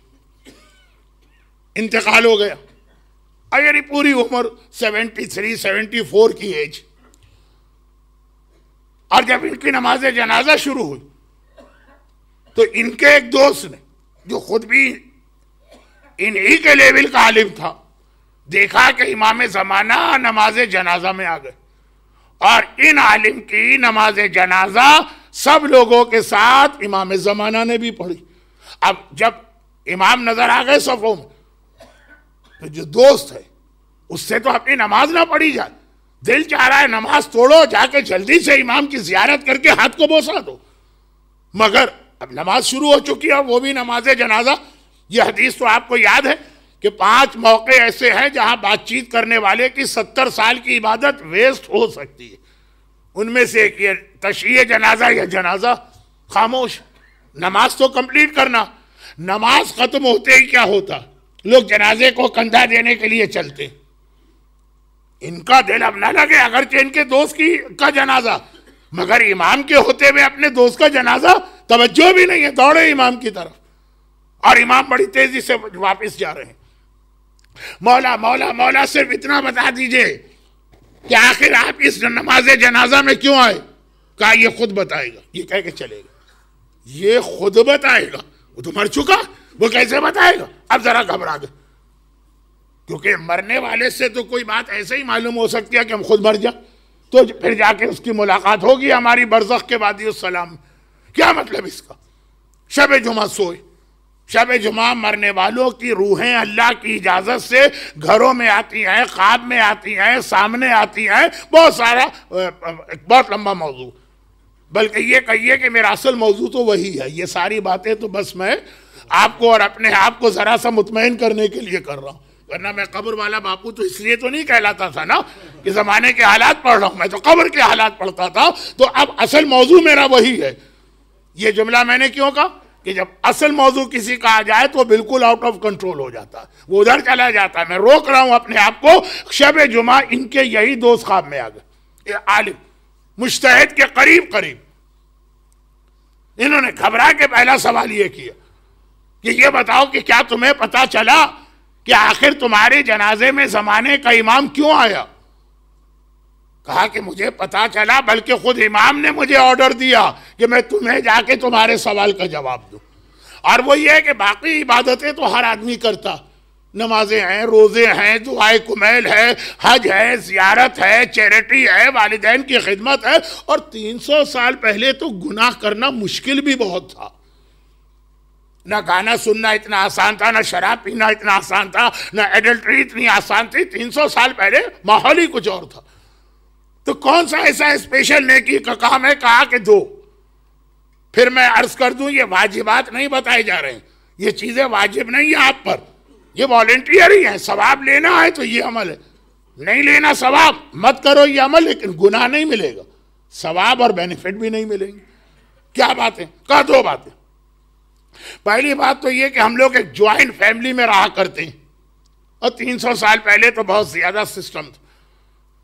انتقال ہو گیا. اگر پوری عمر 73-74 کی ایج. اور جب ان کی نماز جنازہ شروع ہوئی تو ان کے ایک دوست نے جو خود بھی انہی کے لیول کا عالم تھا, دیکھا کہ امام زمانہ نماز جنازہ میں آ گئے, اور ان عالم کی نماز جنازہ سب لوگوں کے ساتھ امام زمانہ نے بھی پڑھی. اب جب امام نظر آ گئے صفوں میں, تو جو دوست ہے اس سے تو اپنی نماز نہ پڑھی جائے, دل چاہ رہا ہے نماز توڑو, جا کے جلدی سے امام کی زیارت کر کے ہاتھ کو بوسا دو. مگر اب نماز شروع ہو چکی ہے, وہ بھی نماز جنازہ. یہ حدیث تو آپ کو یاد ہے کہ 5 موقع ایسے ہیں جہاں بات چیت کرنے والے کی 70 سال کی عبادت ویسٹ ہو سکتی ہے. ان میں سے ایک یہ تشییع جنازہ یا جنازہ, خاموش, نماز تو کمپلیٹ کرنا. نماز ختم ہوتے ہی کیا ہوتا, لوگ جنازے کو کندھا دینے کے لیے چلتے. ان کا دل اب نہ لگے اگرچہ ان کے دوست کا جنازہ, مگر امام کے ہوتے ہوئے اپنے دوست کا جنازہ توجہ بھی نہیں ہے, دوڑے امام کی طرف, اور امام بڑی تیزی سے واپس جا رہے ہیں. مولا مولا مولا صرف اتنا بتا دیجئے کہ آخر آپ اس نماز جنازہ میں کیوں آئے. کہا یہ خود بتائے گا. یہ کہہ کے چلے گا, یہ خود بتائے گا. وہ تو مر چکا, وہ کیسے بتائے گا. اب ذرا گھبرا گئے, کیونکہ مرنے والے سے تو کوئی بات ایسے ہی معلوم ہو سکتی ہے کہ ہم خود مر جائیں, تو پھر جا کے اس کی ملاقات ہوگی ہماری برزخ کے وادی السلام. کیا مطلب اس کا. شب جمعہ سوئے, شب جمعہ مرنے والوں کی روحیں اللہ کی اجازت سے گھروں میں آتی ہیں, خواب میں آتی ہیں, سامنے آتی ہیں. بہت سارا, بہت لمبا موضوع, بلکہ یہ کہیے کہ میرا اصل موضوع تو وہی ہے. یہ ساری باتیں تو بس میں آپ کو اور اپنے آپ کو ذرا سا مطمئن کرنے کے لیے کر رہا ہوں, ورنہ میں قبر والا باپو تو اس لیے تو نہیں کہلاتا تھا نا کہ زمانے کے حالات پڑھ رہا ہوں, میں تو قبر کے حالات پڑھتا تھا. تو اب اصل موضوع میرا وہی ہے. یہ جملہ میں نے کیوں کہا کہ جب اصل موضوع کسی کا آ جائے تو بالکل آؤٹ آف کنٹرول ہو جاتا ہے, وہ ادھر چلا جاتا ہے. میں روک رہا ہوں اپنے آپ کو. شب جمعہ ان کے یہی دوست خواب میں آ گئے, عالم مجتہد کے قریب. انہوں نے گھبرا کے پہلا سوال یہ کیا کہ یہ بتاؤ کہ کیا تمہیں پتا چلا کہ آخر تمہارے جنازے میں زمانے کا امام کیوں آیا. کہا کہ مجھے پتا چلا, بلکہ خود امام نے مجھے آرڈر دیا کہ میں تمہیں جا کے تمہارے سوال کا جواب دوں. اور وہ یہ ہے کہ باقی عبادتیں تو ہر آدمی کرتا, نمازیں ہیں، روزے ہیں، دعائے کمیل ہے، حج ہے، زیارت ہے، چیریٹی ہے، والدین کی خدمت ہے. اور 300 سال پہلے تو گناہ کرنا مشکل بھی بہت تھا. نہ گانا سننا اتنا آسان تھا، نہ شراب پینا اتنا آسان تھا، نہ ایڈلٹری اتنی آسان تھی. 300 سال پہلے ماحول ہی کچھ اور تھا. تو کون سا ایسا اسپیشل نیکی کا کام ہے کہا کہ دو. پھر میں عرض کر دوں، یہ واجبات نہیں بتائے جا رہے ہیں، یہ چیزیں واجب نہیں ہیں آپ پر، یہ والنٹیئر ہی ہیں. ثواب لینا ہے تو یہ عمل ہے، نہیں لینا ثواب مت کرو یہ عمل، لیکن گناہ نہیں ملے گا، ثواب اور بینیفٹ بھی نہیں ملیں گے. کیا باتیں؟ کہا دو باتیں. پہلی بات تو یہ کہ ہم لوگ ایک جوائنٹ فیملی میں رہا کرتے ہیں، اور 300 سال پہلے تو بہت زیادہ سسٹم تھا.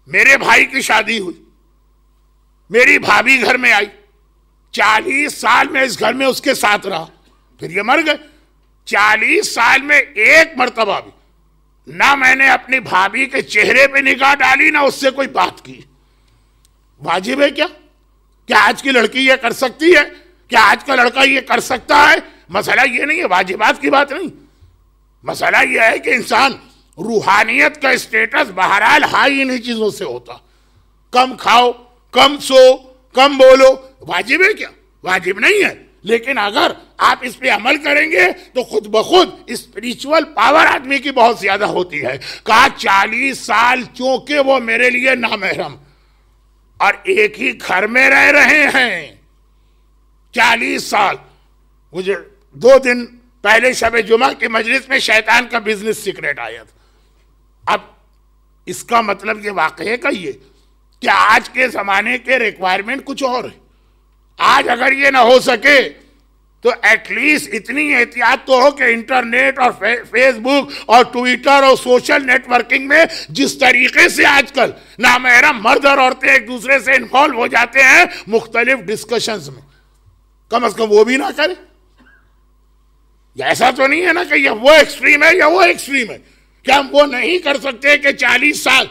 میرے بھائی کی شادی ہوئی، میری بھابھی گھر میں آئی، 40 سال میں اس گھر میں اس کے ساتھ رہا، پھر یہ مر گئے. 40 سال میں ایک مرتبہ بھی نہ میں نے اپنی بھابھی کے چہرے پہ نگاہ ڈالی، نہ اس سے کوئی بات کی. واجب ہے کیا؟ کیا آج کی لڑکی یہ کر سکتی ہے؟ کیا آج کا لڑکا یہ کر سکتا ہے؟ مسئلہ یہ نہیں ہے، واجبات کی بات نہیں. مسئلہ یہ ہے کہ انسان روحانیت کا اسٹیٹس بہرحال ہائی انہی چیزوں سے ہوتا. کم کھاؤ، کم سو، کم بولو، واجب ہے کیا؟ واجب نہیں ہے. لیکن اگر آپ اس پہ عمل کریں گے تو خود بخود اسپریچول پاور آدمی کی بہت زیادہ ہوتی ہے. کہا 40 سال چونکہ وہ میرے لیے نامحرم اور ایک ہی گھر میں رہ رہے ہیں. 40 سال. مجھے 2 دن پہلے شب جمعہ کی مجلس میں شیطان کا بزنس سیکریٹ آیا تھا. اب اس کا مطلب یہ واقعے کا یہ کہ آج کے زمانے کے ریکوائرمنٹ کچھ اور ہے. آج اگر یہ نہ ہو سکے تو ایٹ لیسٹ اتنی احتیاط تو ہو کہ انٹرنیٹ اور فیس بک اور ٹویٹر اور سوشل نیٹ ورکنگ میں جس طریقے سے آج کل نامحرم مرد اور عورتیں ایک دوسرے سے انوالو ہو جاتے ہیں مختلف ڈسکشنز میں، کم از کم وہ بھی نہ کرے. ایسا تو نہیں ہے نا کہ یہ وہ ایکسٹریم ہے یا وہ ایکسٹریم ہے. کیا ہم وہ نہیں کر سکتے کہ 40 سال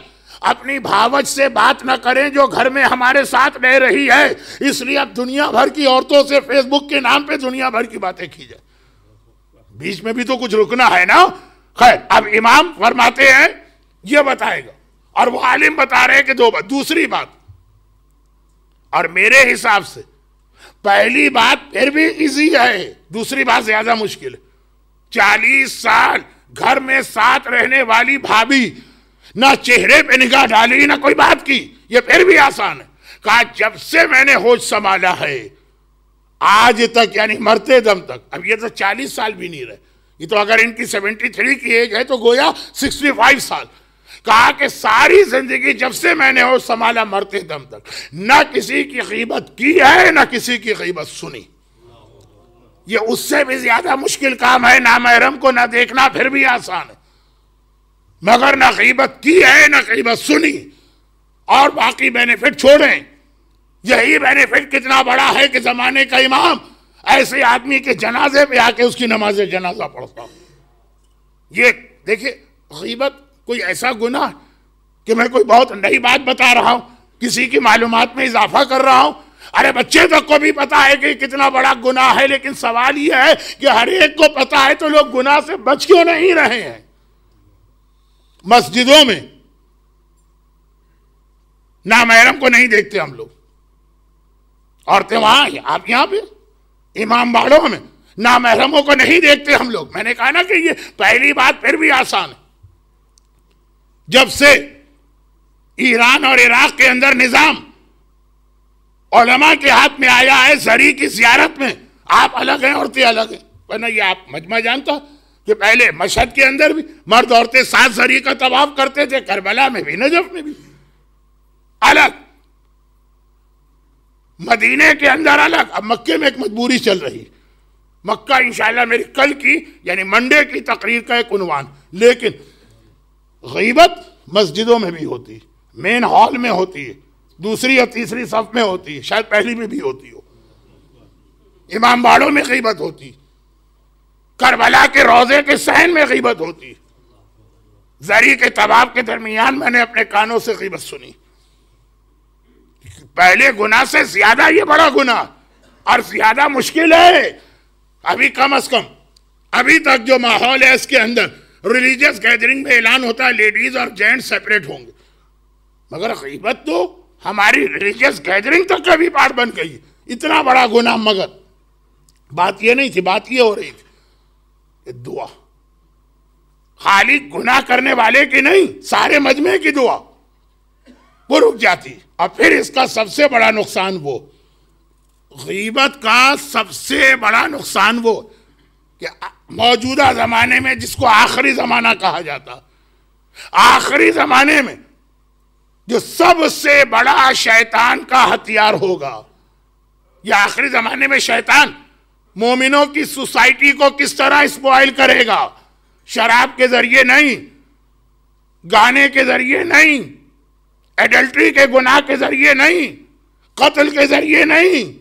اپنی بھاوج سے بات نہ کریں جو گھر میں ہمارے ساتھ رہ رہی ہے؟ اس لیے اب دنیا بھر کی عورتوں سے فیس بک کے نام پہ دنیا بھر کی باتیں کی جائے. بیچ میں بھی تو کچھ رکنا ہے نا. خیر، اب امام فرماتے ہیں یہ بتائے گا، اور وہ عالم بتا رہے ہیں کہ 2 بات. دوسری بات، اور میرے حساب سے پہلی بات پھر بھی ایزی ہے، دوسری بات زیادہ مشکل ہے. 40 سال گھر میں ساتھ رہنے والی بھابھی نہ چہرے پہ نگاہ ڈالی نہ کوئی بات کی، یہ پھر بھی آسان ہے. کہا جب سے میں نے ہوش سنبھالا ہے آج تک، یعنی مرتے دم تک. اب یہ تو 40 سال بھی نہیں رہے، یہ تو اگر ان کی 73 کی ایج ہے تو گویا 65 سال. کہا کہ ساری زندگی جب سے میں نے ہوش سنبھالا مرتے دم تک نہ کسی کی غیبت کی ہے نہ کسی کی غیبت سنی. یہ اس سے بھی زیادہ مشکل کام ہے. نامحرم کو نہ دیکھنا پھر بھی آسان ہے، مگر نہ غیبت کی ہے نہ غیبت سنی. اور باقی بینیفٹ چھوڑیں. یہی بینیفٹ کتنا بڑا ہے کہ زمانے کا امام ایسے آدمی کے جنازے پہ آ کے اس کی نماز جنازہ پڑھتا. یہ دیکھیں، غیبت کوئی ایسا گناہ کہ میں کوئی بہت نئی بات بتا رہا ہوں، کسی کی معلومات میں اضافہ کر رہا ہوں. ارے بچے تک کو بھی پتا ہے کہ کتنا بڑا گناہ ہے، لیکن سوال یہ ہے کہ ہر ایک کو پتا ہے تو لوگ گناہ سے بچ کیوں نہیں رہے ہیں؟ مسجدوں میں نامحرم کو نہیں دیکھتے ہم لوگ، عورتیں وہاں، آپ یہاں پہ امام باڑوں میں نامحرموں کو نہیں دیکھتے ہم لوگ. میں نے کہا نا کہ یہ پہلی بات پھر بھی آسان ہے. جب سے ایران اور عراق کے اندر نظام علماء کے ہاتھ میں آیا ہے، زری کی زیارت میں آپ الگ ہیں عورتیں الگ ہیں. ورنہ یہ آپ مجمع جانتا کہ پہلے مشہد کے اندر بھی مرد عورتیں 7 زری کا طواف کرتے تھے، کربلا میں بھی نجف میں بھی الگ، مدینے کے اندر الگ. اب مکے میں ایک مجبوری چل رہی. مکہ انشاءاللہ میری کل کی یعنی منڈے کی تقریر کا ایک عنوان. لیکن غیبت مسجدوں میں بھی ہوتی، مین ہال میں ہوتی ہے، دوسری اور تیسری صف میں ہوتی ہے، شاید پہلی میں بھی ہوتی ہو. امام باڑوں میں غیبت ہوتی، کربلا کے روضے کے صحن میں غیبت ہوتی. زری کے طواف کے درمیان میں نے اپنے کانوں سے غیبت سنی. پہلے گناہ سے زیادہ یہ بڑا گناہ اور زیادہ مشکل ہے. ابھی کم از کم ابھی تک جو ماحول ہے اس کے اندر ریلیجیس گیدرنگ میں اعلان ہوتا ہے لیڈیز اور جینٹس سیپریٹ ہوں گے، مگر غیبت تو ہماری ریلیجیس گیدرنگ تک کا بھی پارٹ بن گئی، اتنا بڑا گناہ۔ مگر بات یہ نہیں تھی، بات یہ ہو رہی تھی کہ دعا خالی گناہ کرنے والے کی نہیں، سارے مجمع کی دعا وہ رک جاتی۔ اور پھر اس کا سب سے بڑا نقصان وہ، غیبت کا سب سے بڑا نقصان وہ کہ موجودہ زمانے میں جس کو آخری زمانہ کہا جاتا، آخری زمانے میں جو سب سے بڑا شیطان کا ہتھیار ہوگا، یہ آخری زمانے میں شیطان مومنوں کی سوسائٹی کو کس طرح اسپوائل کرے گا، شراب کے ذریعے نہیں، گانے کے ذریعے نہیں، ایڈلٹری کے گناہ کے ذریعے نہیں، قتل کے ذریعے نہیں،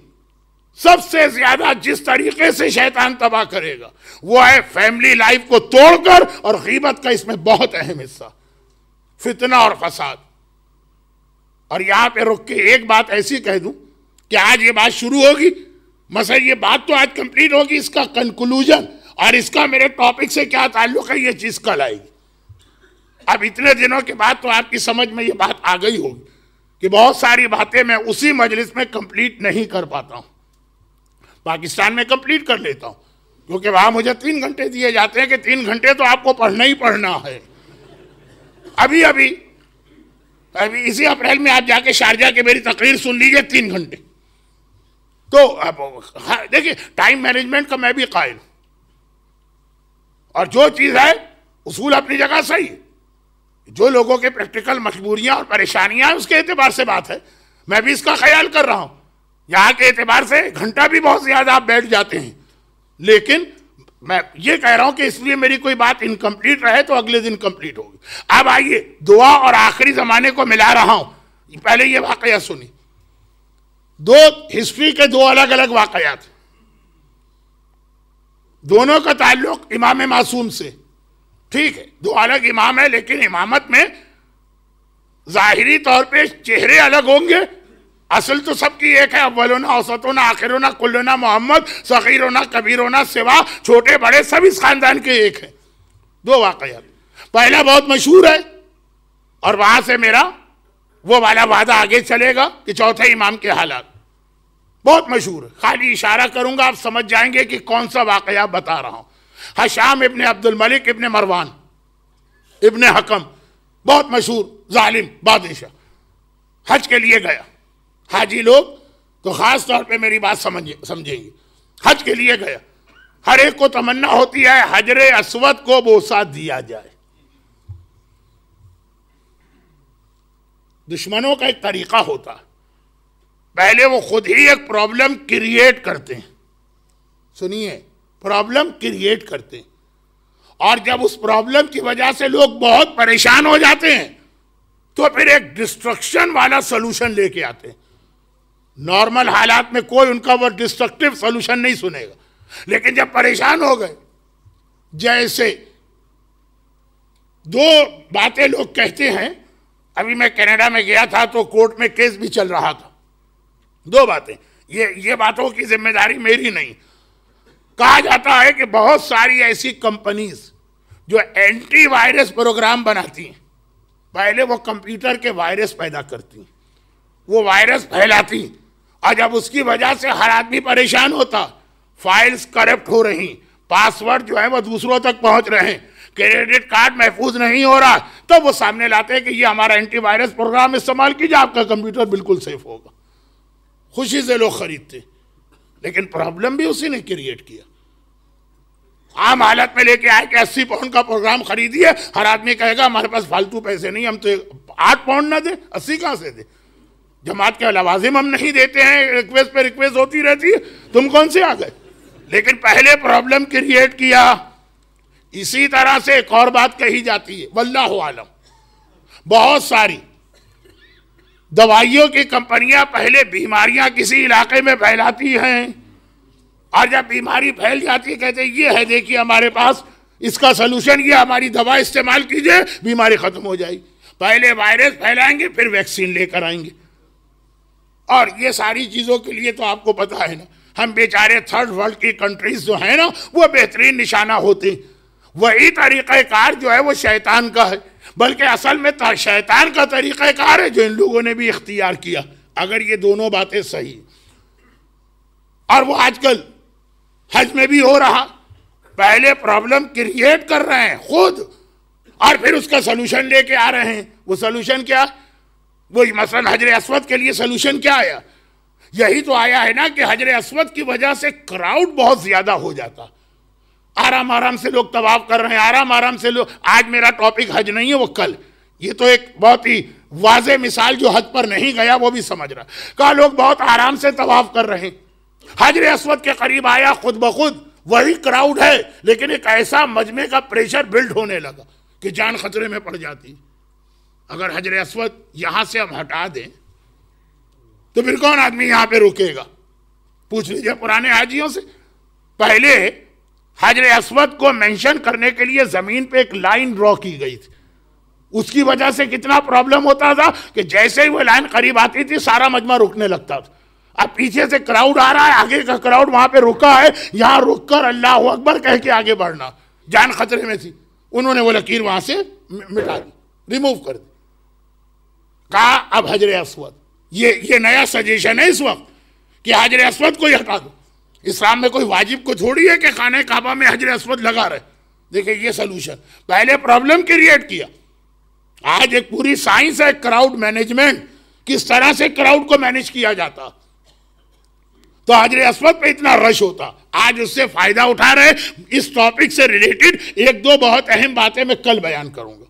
سب سے زیادہ جس طریقے سے شیطان تباہ کرے گا وہ ہے فیملی لائف کو توڑ کر، اور غیبت کا اس میں بہت اہم حصہ، فتنہ اور فساد۔ اور یہاں پہ رک کے ایک بات ایسی کہہ دوں کہ آج یہ بات شروع ہوگی، مثلا یہ بات تو آج کمپلیٹ ہوگی، اس کا کنکلوژن اور اس کا میرے ٹاپک سے کیا تعلق ہے یہ چیز کل آئے گی۔ اب اتنے دنوں کے بعد تو آپ کی سمجھ میں یہ بات آ گئی ہوگی کہ بہت ساری باتیں میں اسی مجلس میں کمپلیٹ نہیں کر پاتا ہوں، پاکستان میں کمپلیٹ کر لیتا ہوں، کیونکہ وہاں مجھے 3 گھنٹے دیے جاتے ہیں کہ 3 گھنٹے تو آپ کو پڑھنا ہی پڑھنا ہے۔ ابھی اسی اپریل میں آپ جا کے شارجہ کے میری تقریر سن لیجئے 3 گھنٹے۔ تو دیکھیں ٹائم مینجمنٹ کا میں بھی قائل ہوں، اور جو چیز ہے اصول اپنی جگہ صحیح ہے، جو لوگوں کے پریکٹیکل مجبوریاں اور پریشانیاں ہیں اس کے اعتبار سے بات ہے، میں بھی اس کا خیال کر رہا ہوں، یہاں کے اعتبار سے گھنٹہ بھی بہت زیادہ آپ بیٹھ جاتے ہیں، لیکن میں یہ کہہ رہا ہوں کہ اس لیے میری کوئی بات انکمپلیٹ رہے تو اگلے دن کمپلیٹ ہوگی۔ اب آئیے دعا اور آخری زمانے کو ملا رہا ہوں، پہلے یہ واقعہ سنی، ہسٹری کے 2 الگ الگ واقعات، دونوں کا تعلق امام معصوم سے، ٹھیک ہے 2 الگ امام ہے، لیکن امامت میں ظاہری طور پہ چہرے الگ ہوں گے، اصل تو سب کی ایک ہے، اولونا اوسطونا آخرونا کلونا محمد، صغیرونا کبیرونا سوا، چھوٹے بڑے سب اس خاندان کے ایک ہیں۔ 2 واقعات، پہلا بہت مشہور ہے اور وہاں سے میرا وہ والا وعدہ آگے چلے گا کہ چوتھے امام کے حالات بہت مشہور ہے، خالی اشارہ کروں گا آپ سمجھ جائیں گے کہ کون سا واقعہ بتا رہا ہوں۔ حشام ابن عبد الملک ابن مروان ابن حکم، بہت مشہور ظالم بادشاہ، حج کے لیے گیا، حاجی لوگ تو خاص طور پہ میری بات سمجھیں گے، حج کے لیے گیا، ہر ایک کو تمنا ہوتی ہے حجر اسود کو بوسہ دیا جائے۔ دشمنوں کا ایک طریقہ ہوتا ہے، پہلے وہ خود ہی ایک پرابلم کریٹ کرتے ہیں، سنیے پرابلم کریٹ کرتے ہیں، اور جب اس پرابلم کی وجہ سے لوگ بہت پریشان ہو جاتے ہیں تو پھر ایک ڈسٹرکشن والا سلوشن لے کے آتے ہیں۔ نارمل حالات میں کوئی ان کا وہ ڈسٹرکٹیو سلوشن نہیں سنے گا، لیکن جب پریشان ہو گئے، جیسے 2 باتیں لوگ کہتے ہیں، ابھی میں کینیڈا میں گیا تھا تو کورٹ میں کیس بھی چل رہا تھا، 2 باتیں، یہ باتوں کی ذمہ داری میری نہیں، کہا جاتا ہے کہ بہت ساری ایسی کمپنیز جو اینٹی وائرس پروگرام بناتی ہیں، پہلے وہ کمپیوٹر کے وائرس پیدا کرتی ہیں، وہ وائرس پھیلاتی ہیں، اور جب اس کی وجہ سے ہر آدمی پریشان ہوتا، فائلز کرپٹ ہو رہی، پاسورڈ جو ہے وہ دوسروں تک پہنچ رہے ہیں، کریڈٹ کارڈ محفوظ نہیں ہو رہا، تب وہ سامنے لاتے ہیں کہ یہ ہمارا اینٹی وائرس پروگرام استعمال کیجئے، آپ کا کمپیوٹر بالکل سیف ہوگا، خوشی سے لوگ خریدتے، لیکن پرابلم بھی اسی نے کریٹ کیا۔ عام حالت میں لے کے آئے کہ 80 پاؤنڈ کا پروگرام خریدیے، ہر آدمی کہے گا ہمارے پاس فالتو پیسے نہیں، ہم تو 8 پاؤنڈ نہ دیں، 80 کہاں سے دیں، جماعت کے لوازم ہم نہیں دیتے ہیں، ریکویسٹ پہ ریکویسٹ ہوتی رہتی ہے، تم کون سے آ گئے؟ لیکن پہلے پرابلم کریٹ کیا۔ اسی طرح سے ایک اور بات کہی جاتی ہے، واللہ عالم، بہت ساری دوائیوں کی کمپنیاں پہلے بیماریاں کسی علاقے میں پھیلاتی ہیں، اور جب بیماری پھیل جاتی ہے کہتے ہیں یہ ہے دیکھیے ہمارے پاس اس کا سلوشن، یہ ہماری دوا استعمال کیجئے بیماری ختم ہو جائے گی۔ پہلے وائرس پھیلائیں گے پھر ویکسین لے کر آئیں گے، اور یہ ساری چیزوں کے لیے تو آپ کو پتا ہے نا، ہم بیچارے 3rd ورلڈ کی کنٹریز جو ہیں نا وہ بہترین نشانہ ہوتے ہیں، وہی طریقہ کار جو ہے وہ شیطان کا ہے، بلکہ اصل میں شیطان کا طریقہ کار ہے جو ان لوگوں نے بھی اختیار کیا، اگر یہ دونوں باتیں صحیح۔ اور وہ آج کل حج میں بھی ہو رہا، پہلے پرابلم کریٹ کر رہے ہیں خود اور پھر اس کا سلوشن لے کے آ رہے ہیں۔ وہ سلوشن کیا؟ وہ مثلا حجر اسود کے لیے سلوشن کیا آیا؟ یہی تو آیا ہے نا کہ حجر اسود کی وجہ سے کراؤڈ بہت زیادہ ہو جاتا، آرام آرام سے لوگ طواف کر رہے ہیں، آرام آرام سے لوگ، آج میرا ٹاپک حج نہیں ہے، وہ کل، یہ تو ایک بہت ہی واضح مثال جو حج پر نہیں گیا وہ بھی سمجھ رہا، کہا لوگ بہت آرام سے طواف کر رہے ہیں، حجر اسود کے قریب آیا، خود بخود وہی کراؤڈ ہے، لیکن ایک ایسا مجمع کا پریشر بلڈ ہونے لگا کہ جان خطرے میں پڑ جاتی۔ اگر حجر اسود یہاں سے ہم ہٹا دیں تو پھر کون آدمی یہاں پہ رکے گا؟ پوچھ لیجئے پرانے حاجیوں سے۔ پہلے حجر اسود کو مینشن کرنے کے لیے زمین پہ ایک لائن ڈرا کی گئی تھی، اس کی وجہ سے کتنا پرابلم ہوتا تھا کہ جیسے ہی وہ لائن قریب آتی تھی سارا مجمع رکنے لگتا تھا۔ اب پیچھے سے کراؤڈ آ رہا ہے، آگے کا کراؤڈ وہاں پہ رکا ہے، یہاں رک کر اللہ اکبر کہہ کے آگے بڑھنا، جان خطرے میں تھی۔ انہوں نے وہ لکیر وہاں سے مٹا دی، ریموو کر دی، کہا اب حجر اسود، یہ نیا سجیشن ہے اس وقت کہ حجر اسود کو ہی ہٹا دو۔ اسلام میں کوئی واجب کو تھوڑی ہے کہ خانہ کعبہ میں حجر اسود لگا رہے۔ دیکھیں یہ سلوشن، پہلے پرابلم کریٹ کیا، آج ایک پوری سائنس ہے کراؤڈ مینجمنٹ، کس طرح سے کراؤڈ کو مینج کیا جاتا۔ تو حجر اسود پہ اتنا رش ہوتا، آج اس سے فائدہ اٹھا رہے۔ اس ٹاپک سے ریلیٹڈ ایک دو بہت اہم باتیں میں کل بیان کروں گا،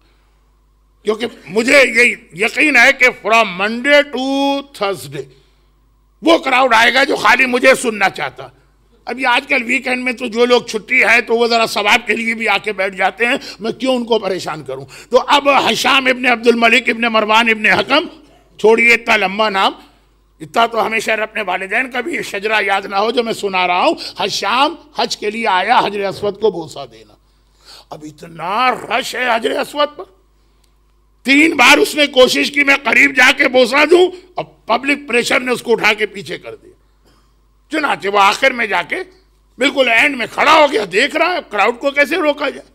کیونکہ مجھے یہ یقین ہے کہ فرام منڈے ٹو تھرسڈے وہ کراؤڈ آئے گا جو خالی مجھے سننا چاہتا۔ اب یہ آج کل ویکنڈ میں تو جو لوگ چھٹی ہے تو وہ ذرا ثواب کے لیے بھی آ کے بیٹھ جاتے ہیں، میں کیوں ان کو پریشان کروں۔ تو اب ہشام ابن عبد الملک ابن مروان ابن حکم، چھوڑیے اتنا لمبا نام، اتنا تو ہمیشہ اپنے والدین کا بھی شجرہ یاد نہ ہو جو میں سنا رہا ہوں۔ ہشام حج کے لیے آیا حجر اسود کو بوسہ دینا، اب اتنا رش ہے حجر اسود پر، 3 بار اس نے کوشش کی میں قریب جا کے بوسہ دوں، اور پبلک پریشر نے اس کو اٹھا کے پیچھے کر دیا۔ چنانچہ وہ آخر میں جا کے بالکل اینڈ میں کھڑا ہو گیا، دیکھ رہا ہے کراؤڈ کو کیسے روکا جائے۔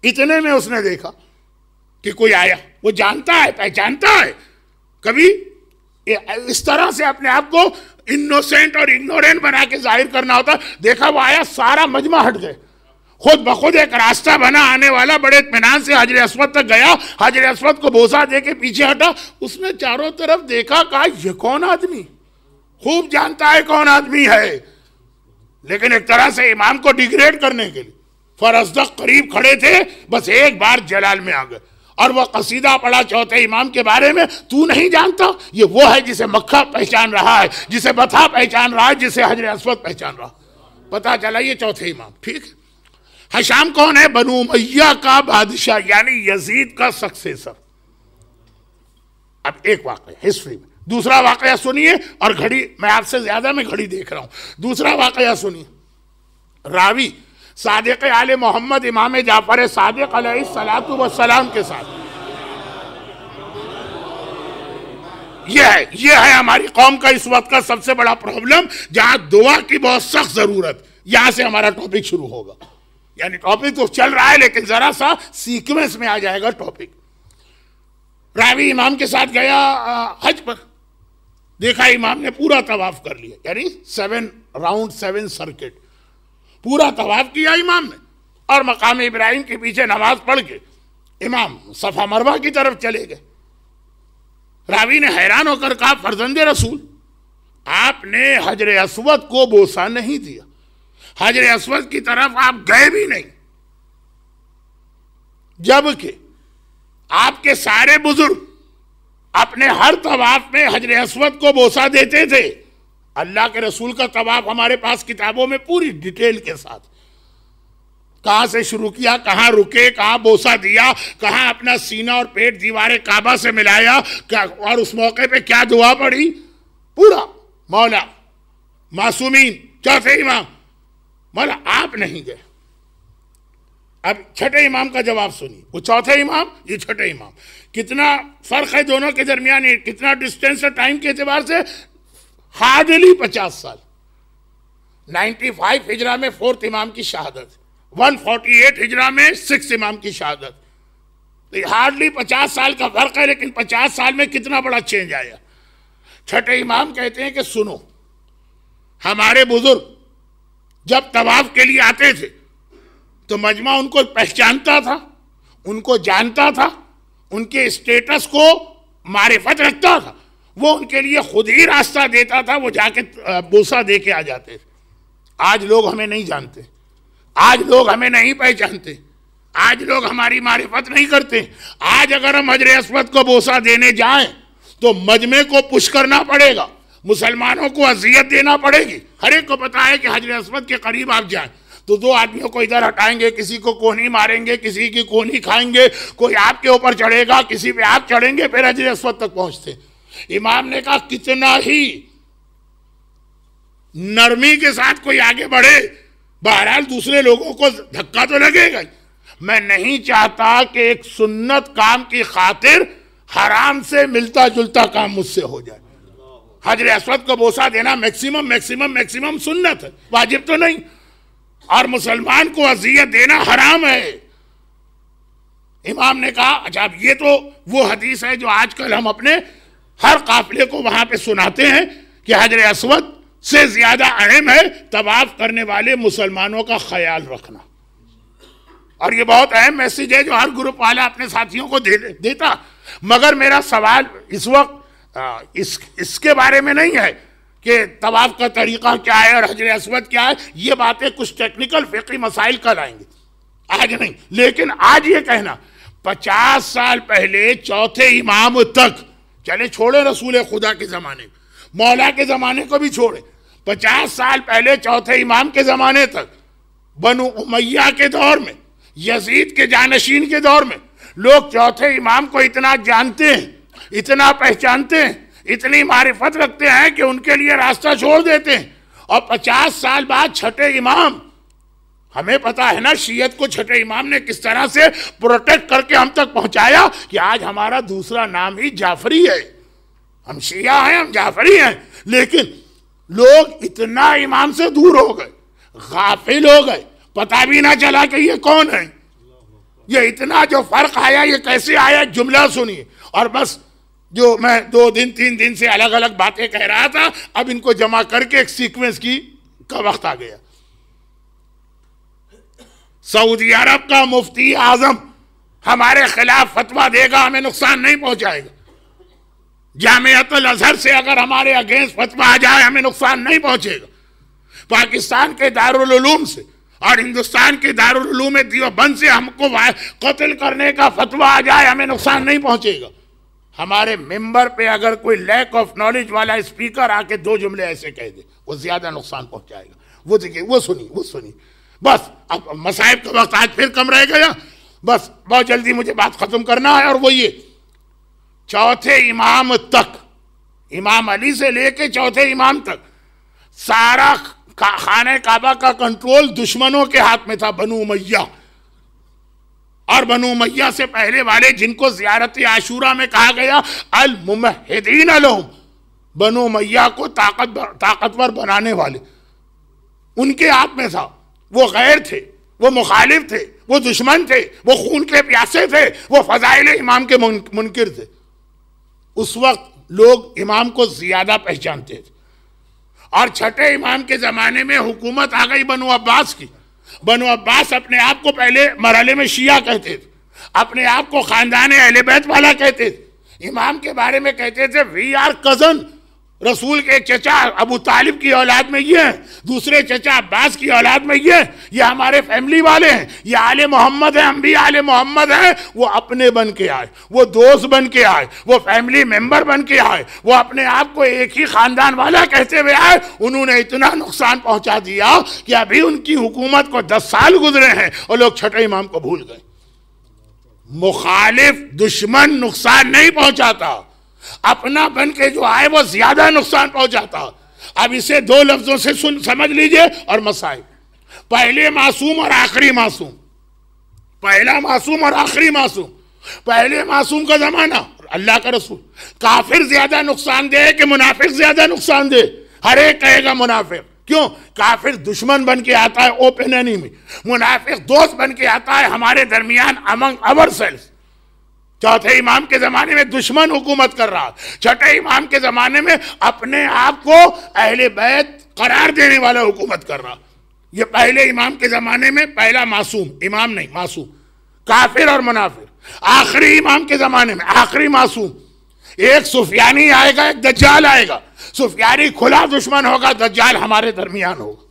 اتنے میں اس نے دیکھا کہ کوئی آیا، وہ جانتا ہے، پہچانتا ہے، کبھی اس طرح سے اپنے آپ کو انوسینٹ اور اگنورینٹ بنا کے ظاہر کرنا ہوتا۔ دیکھا وہ آیا، سارا مجمع ہٹ گئے، خود بخود ایک راستہ بنا آنے والا، بڑے اطمینان سے حجر اسود تک گیا، حجر اسود کو بوسہ دے کے پیچھے ہٹا۔ اس نے چاروں طرف دیکھا، کہا یہ کون آدمی، خوب جانتا ہے کون آدمی ہے، لیکن ایک طرح سے امام کو ڈیگریڈ کرنے کے لیے فرزدق قریب کھڑے تھے، بس ایک بار جلال میں آ گئے اور وہ قصیدہ پڑھا چوتھے امام کے بارے میں۔ تو نہیں جانتا، یہ وہ ہے جسے مکہ پہچان رہا ہے، جسے بطھا پہچان رہا ہے، جسے حجر اسود پہچان رہا۔ پتا چلا یہ چوتھے امام، ٹھیک ہے۔ ہشام کون ہے؟ بنو امیہ کا بادشاہ، یعنی یزید کا سکسیسر۔ اب ایک واقعہ ہسٹری میں، دوسرا واقعہ سنیے، اور گھڑی میں آپ سے زیادہ میں گھڑی دیکھ رہا ہوں، دوسرا واقعہ سنیے۔ راوی صادق آل محمد امام جعفر صادق علیہ الصلوۃ والسلام کے ساتھ، یہ ہے ہماری قوم کا اس وقت کا سب سے بڑا پرابلم، جہاں دعا کی بہت سخت ضرورت۔ یہاں سے ہمارا ٹاپک شروع ہوگا، یعنی ٹاپک تو چل رہا ہے لیکن ذرا سا سیکوینس میں آ جائے گا ٹاپک۔ راوی امام کے ساتھ گیا حج پر، دیکھا امام نے پورا طواف کر لیا، یعنی 7 راؤنڈ 7 سرکٹ پورا طواف کیا امام نے، اور مقام ابراہیم کے پیچھے نماز پڑھ کے امام صفا مروہ کی طرف چلے گئے۔ راوی نے حیران ہو کر کہا، فرزند رسول، آپ نے حجر اسود کو بوسہ نہیں دیا، حجر اسود کی طرف آپ گئے بھی نہیں، جبکہ آپ کے سارے بزرگ اپنے ہر طواف میں حجر اسود کو بوسہ دیتے تھے۔ اللہ کے رسول کا طواف ہمارے پاس کتابوں میں پوری ڈیٹیل کے ساتھ، کہاں سے شروع کیا، کہاں رکے، کہاں بوسہ دیا، کہاں اپنا سینہ اور پیٹ دیوار کعبہ سے ملایا، اور اس موقع پہ کیا دعا پڑھی، پورا۔ مولا معصومین چوتھے امام، مولا آپ نہیں گئے۔ اب چھٹے امام کا جواب سنیے، وہ چوتھے امام، یہ چھٹے امام، کتنا فرق ہے دونوں کے درمیان، کتنا ڈسٹینس ہے ٹائم کے اعتبار سے، ہارڈلی 50 سال۔ 95 ہجرہ میں 4تھ امام کی شہادت، 148 ہجرہ میں 6 امام کی شہادت، ہارڈلی 50 سال کا فرق ہے، لیکن 50 سال میں کتنا بڑا چینج آیا۔ چھٹے امام کہتے ہیں کہ سنو، ہمارے بزرگ جب طواف کے لیے آتے تھے تو مجمع ان کو پہچانتا تھا، ان کو جانتا تھا، ان کے اسٹیٹس کو معرفت رکھتا تھا، وہ ان کے لیے خود ہی راستہ دیتا تھا، وہ جا کے بوسہ دے کے آ جاتے تھے۔ آج لوگ ہمیں نہیں جانتے، آج لوگ ہمیں نہیں پہچانتے، آج لوگ ہماری معرفت نہیں کرتے۔ آج اگر ہم حجر اسود کو بوسہ دینے جائیں تو مجمع کو پش کرنا پڑے گا، مسلمانوں کو اذیت دینا پڑے گی۔ ہر ایک کو پتا ہے کہ حجر اسود کے قریب آپ جائیں تو 2 آدمیوں کو ادھر ہٹائیں گے، کسی کو کونی ماریں گے، کسی کی کونی کھائیں گے، کوئی آپ کے اوپر چڑھے گا، کسی پہ آپ چڑھیں گے، پھر حجر اسود تک پہنچتے۔ امام نے کہا کتنا ہی نرمی کے ساتھ کوئی آگے بڑھے، بہرحال دوسرے لوگوں کو دھکا تو لگے گا۔ میں نہیں چاہتا کہ ایک سنت کام کی خاطر حرام سے ملتا جلتا کام مجھ سے ہو جائے۔ حجر اسود کو بوسہ دینا میکسیمم سنت ہے، واجب تو نہیں، اور مسلمان کو اذیت دینا حرام ہے۔ امام نے کہا اچھا اب یہ تو وہ حدیث ہے جو آج کل ہم اپنے ہر قافلے کو وہاں پہ سناتے ہیں کہ حجر اسود سے زیادہ اہم ہے طواف کرنے والے مسلمانوں کا خیال رکھنا، اور یہ بہت اہم میسیج ہے جو ہر گروپ والا اپنے ساتھیوں کو دیتا۔ مگر میرا سوال اس وقت اس کے بارے میں نہیں ہے کہ طواف کا طریقہ کیا ہے اور حجر اسود کیا ہے، یہ باتیں کچھ ٹیکنیکل فقہی مسائل کل آئیں گے، آج نہیں۔ لیکن آج یہ کہنا 50 سال پہلے چوتھے امام تک، چلے چھوڑے رسول خدا کے زمانے، مولا کے زمانے کو بھی چھوڑے، 50 سال پہلے چوتھے امام کے زمانے تک، بنو امیہ کے دور میں، یزید کے جانشین کے دور میں، لوگ چوتھے امام کو اتنا جانتے ہیں، اتنا پہچانتے ہیں، اتنی معرفت رکھتے ہیں کہ ان کے لیے راستہ چھوڑ دیتے ہیں۔ اور 50 سال بعد چھٹے امام، ہمیں پتا ہے نا شیعت کو چھٹے امام نے کس طرح سے پروٹیکٹ کر کے ہم تک پہنچایا کہ آج ہمارا دوسرا نام ہی جعفری ہے۔ ہم شیعہ ہیں، ہم جعفری ہیں، لیکن لوگ اتنا امام سے دور ہو گئے، غافل ہو گئے، پتہ بھی نہ چلا کہ یہ کون ہے۔ یہ اتنا جو فرق آیا، یہ کیسے آیا، جملہ سنیے، اور بس جو میں 2 دن 3 دن سے الگ الگ باتیں کہہ رہا تھا، اب ان کو جمع کر کے ایک سیکوینس کا وقت آ گیا۔ سعودی عرب کا مفتی اعظم ہمارے خلاف فتویٰ دے گا، ہمیں نقصان نہیں پہنچائے گا۔ جامعۃ الازہر سے اگر ہمارے اگینسٹ فتویٰ آ جائے، ہمیں نقصان نہیں پہنچے گا۔ پاکستان کے دارالعلوم سے اور ہندوستان کے دارالعلوم دیوبند سے ہم کو قتل کرنے کا فتویٰ آ جائے، ہمیں نقصان نہیں پہنچے گا۔ ہمارے ممبر پہ اگر کوئی لیک آف نالج والا اسپیکر آ کے 2 جملے ایسے کہہ دے، وہ زیادہ نقصان پہنچائے گا۔ وہ دیکھیں، وہ سنی بس۔ اب مصائب کا وقت آج پھر کم رہ گیا، بس بہت جلدی مجھے بات ختم کرنا ہے، اور وہ یہ چوتھے امام تک، امام علی سے لے کے چوتھے امام تک سارا خانہ کعبہ کا کنٹرول دشمنوں کے ہاتھ میں تھا، بنو امیہ۔ اور بنو امیہ سے پہلے والے جن کو زیارت عاشورہ میں کہا گیا الممہدین لہم، بنو امیہ کو طاقتور بنانے والے، ان کے ہاتھ میں تھا۔ وہ غیر تھے، وہ مخالف تھے، وہ دشمن تھے، وہ خون کے پیاسے تھے، وہ فضائل امام کے منکر تھے۔ اس وقت لوگ امام کو زیادہ پہچانتے تھے، اور چھٹے امام کے زمانے میں حکومت آ گئی بنو عباس کی۔ بنو عباس اپنے آپ کو پہلے مرحلے میں شیعہ کہتے تھے، اپنے آپ کو خاندان اہل بیت والا کہتے تھے، امام کے بارے میں کہتے تھے وی آر کزن، رسول کے چچا ابو طالب کی اولاد میں یہ ہیں، دوسرے چچا عباس کی اولاد میں یہ ہمارے فیملی والے ہیں، یہ آل محمد ہیں، ہم بھی آل محمد ہیں۔ وہ اپنے بن کے آئے، وہ دوست بن کے آئے، وہ فیملی ممبر بن کے آئے، وہ اپنے آپ کو ایک ہی خاندان والا کہتے ہوئے آئے۔ انہوں نے اتنا نقصان پہنچا دیا کہ ابھی ان کی حکومت کو 10 سال گزرے ہیں اور لوگ چھٹے امام کو بھول گئے۔ مخالف دشمن نقصان نہیں پہنچاتا، اپنا بن کے جو آئے وہ زیادہ نقصان پہنچاتا۔ اب اسے 2 لفظوں سے سمجھ لیجئے اور مسائل۔ پہلے معصوم اور آخری معصوم، پہلا معصوم اور آخری معصوم۔ پہلے معصوم کا زمانہ اللہ کا رسول، کافر زیادہ نقصان دے کہ منافق زیادہ نقصان دے؟ ہر ایک کہے گا منافق۔ کیوں؟ کافر دشمن بن کے آتا ہے اوپن اینیمی، منافق دوست بن کے آتا ہے ہمارے درمیان امنگ اور سیلز۔ چوتھے امام کے زمانے میں دشمن حکومت کر رہا، چھٹے امام کے زمانے میں اپنے آپ کو اہل بیت قرار دینے والا حکومت کر رہا۔ یہ پہلے امام کے زمانے میں پہلا معصوم، امام نہیں معصوم، کافر اور منافق۔ آخری امام کے زمانے میں آخری معصوم، ایک سفیانی آئے گا، ایک دجال آئے گا۔ سفیانی کھلا دشمن ہوگا، دجال ہمارے درمیان ہوگا۔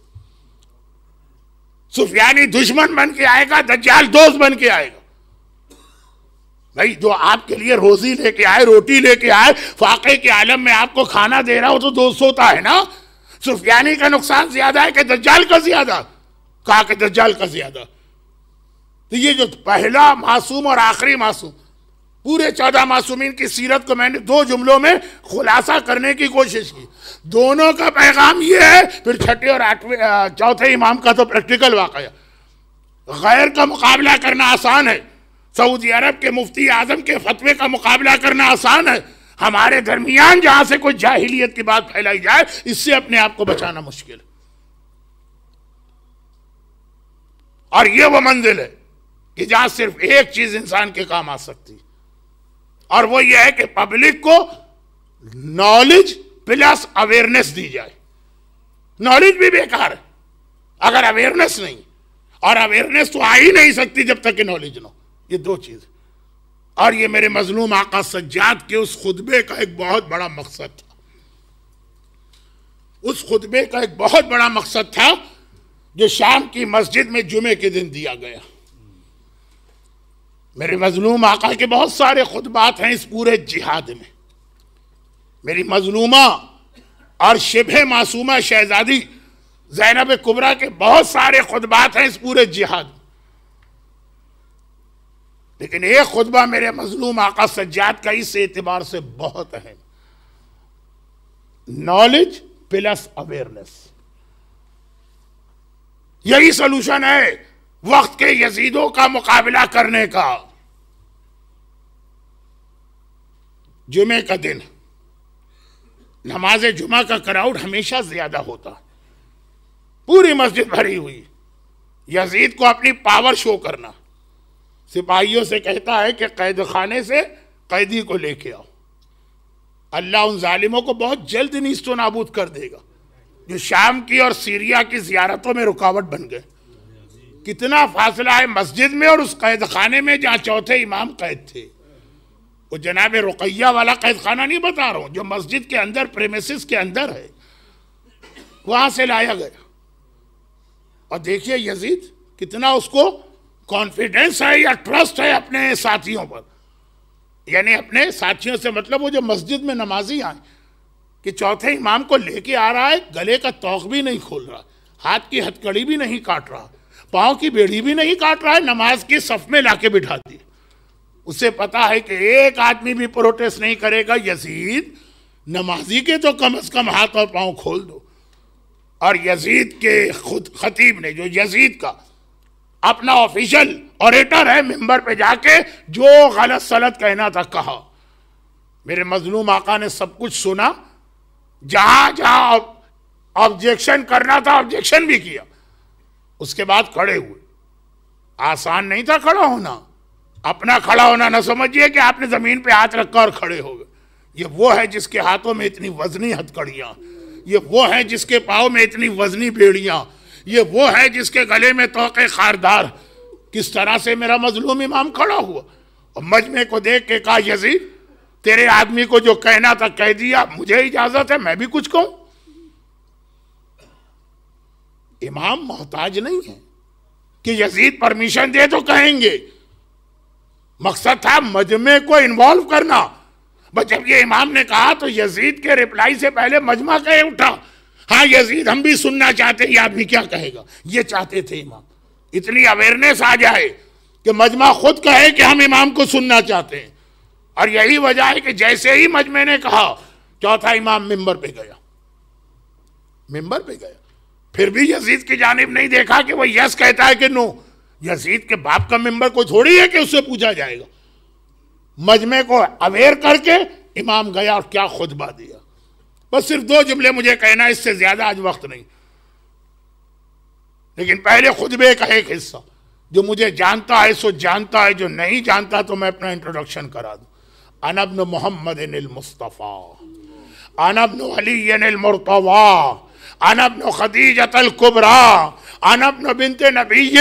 سفیانی دشمن بن کے آئے گا، دجال دوست بن کے آئے گا۔ بھائی جو آپ کے لیے روزی لے کے آئے، روٹی لے کے آئے، فاقے کے عالم میں آپ کو کھانا دے رہا ہو تو دوست ہوتا ہے نا۔ سفیانی کا نقصان زیادہ ہے کہ دجال کا زیادہ؟ کہا کہ دجال کا زیادہ۔ تو یہ جو پہلا معصوم اور آخری معصوم، پورے 14 معصومین کی سیرت کو میں نے 2 جملوں میں خلاصہ کرنے کی کوشش کی۔ دونوں کا پیغام یہ ہے، پھر چھٹے اور چوتھے امام کا تو پریکٹیکل واقعہ۔ غیر کا مقابلہ کرنا آسان ہے، سعودی عرب کے مفتی اعظم کے فتوے کا مقابلہ کرنا آسان ہے، ہمارے درمیان جہاں سے کوئی جاہلیت کی بات پھیلائی جائے اس سے اپنے آپ کو بچانا مشکل ہے۔ اور یہ وہ منزل ہے کہ جہاں صرف ایک چیز انسان کے کام آ سکتی، اور وہ یہ ہے کہ پبلک کو نالج پلس اویئرنیس دی جائے۔ نالج بھی بیکار ہے اگر اویئرنیس نہیں، اور اویئرنیس تو آ ہی نہیں سکتی جب تک کہ نالج نہ ہو۔ یہ 2 چیز۔ اور یہ میرے مظلوم آقا سجاد کے اس خطبے کا ایک بہت بڑا مقصد تھا۔ اس خطبے کا ایک بہت بڑا مقصد تھا جو شام کی مسجد میں جمعے کے دن دیا گیا۔ میرے مظلوم آقا کے بہت سارے خطبات ہیں اس پورے جہاد میں۔ میری مظلومہ اور شبہ معصومہ شہزادی زینب کبریٰ کے بہت سارے خطبات ہیں اس پورے جہاد میں، لیکن ایک خطبہ میرے مظلوم آقا سجاد کا اس اعتبار سے بہت اہم، نالج پلس اویئرنیس۔ یہی سلوشن ہے وقت کے یزیدوں کا مقابلہ کرنے کا۔ جمعے کا دن نماز جمعہ کا کراؤڈ ہمیشہ زیادہ ہوتا، پوری مسجد بھری ہوئی، یزید کو اپنی پاور شو کرنا، سپاہیوں سے کہتا ہے کہ قید خانے سے قیدی کو لے کے آؤ، اللہ ان ظالموں کو بہت جلد نیست و نابود کر دے گا جو شام کی اور سیریا کی زیارتوں میں رکاوٹ بن گئے۔ کتنا فاصلہ ہے مسجد میں اور اس قید خانے میں جہاں چوتھے امام قید تھے۔ وہ جناب رقیہ والا قید خانہ نہیں بتا رہا ہوں، جو مسجد کے اندر پریمیسز کے اندر ہے، وہاں سے لایا گیا۔ اور دیکھیے یزید کتنا اس کو کانفیڈنس ہے یا ٹرسٹ ہے اپنے ساتھیوں پر، یعنی اپنے ساتھیوں سے مطلب وہ جو مسجد میں نمازی آئیں کہ چوتھے امام کو لے کے آ رہا ہے، گلے کا توق بھی نہیں کھول رہا، ہاتھ کی ہتکڑی بھی نہیں کاٹ رہا، پاؤں کی بیڑی بھی نہیں کاٹ رہا ہے، نماز کی صف میں لا کے بٹھا دی۔ اسے پتا ہے کہ ایک آدمی بھی پروٹیسٹ نہیں کرے گا، یزید نمازی کے تو کم از کم ہاتھ اور پاؤں کھول دو۔ اور یزید کے خود خطیب نے، جو یزید کا اپنا آفیشل اوریٹر ہے، ممبر پہ جا کے جو غلط سلط کہنا تھا کہا۔ میرے مظلوم آقا نے سب کچھ سنا، جہاں جہاں آبجیکشن کرنا تھا آبجیکشن بھی کیا، اس کے بعد کھڑے ہوئے۔ آسان نہیں تھا کھڑا ہونا، اپنا کھڑا ہونا نہ سمجھیے کہ آپ نے زمین پہ ہاتھ رکھا اور کھڑے ہو گئے۔ یہ وہ ہے جس کے ہاتھوں میں اتنی وزنی ہتکڑیاں، یہ وہ ہے جس کے پاؤں میں اتنی وزنی بیڑیاں، یہ وہ ہے جس کے گلے میں توقع خاردار۔ کس طرح سے میرا مظلوم امام کھڑا ہوا اور مجمع کو دیکھ کے کہا، یزید تیرے آدمی کو جو کہنا تھا کہہ دیا، مجھے اجازت ہے میں بھی کچھ کہوں۔ امام محتاج نہیں ہے کہ یزید پرمیشن دے تو کہیں گے، مقصد تھا مجمع کو انوالو کرنا۔ بس جب یہ امام نے کہا تو یزید کے ریپلائی سے پہلے مجمع کہے اٹھا، ہاں یزید ہم بھی سننا چاہتے ہیں، یہ آدمی کیا کہے گا۔ یہ چاہتے تھے امام، اتنی اویئرنیس آ جائے کہ مجمع خود کہے کہ ہم امام کو سننا چاہتے ہیں۔ اور یہی وجہ ہے کہ جیسے ہی مجمع نے کہا، چوتھا امام ممبر پہ گیا، ممبر پہ گیا۔ پھر بھی یزید کی جانب نہیں دیکھا کہ وہ یس کہتا ہے کہ نو۔ یزید کے باپ کا ممبر کوئی تھوڑی ہے کہ اس سے پوچھا جائے گا۔ مجمع کو اویئر کر کے امام گیا اور کیا خطبہ دیا۔ بس صرف 2 جملے مجھے کہنا، اس سے زیادہ آج وقت نہیں۔ لیکن پہلے خطبے کا ایک حصہ، جو مجھے جانتا ہے سو جانتا ہے، جو نہیں جانتا تو میں اپنا انٹروڈکشن کرا دوں۔ انا ابن محمد المصطفیٰ، انا ابن علی المرتضیٰ، انا ابن خدیجۃ الکبریٰ، انا ابن بنت نبیک،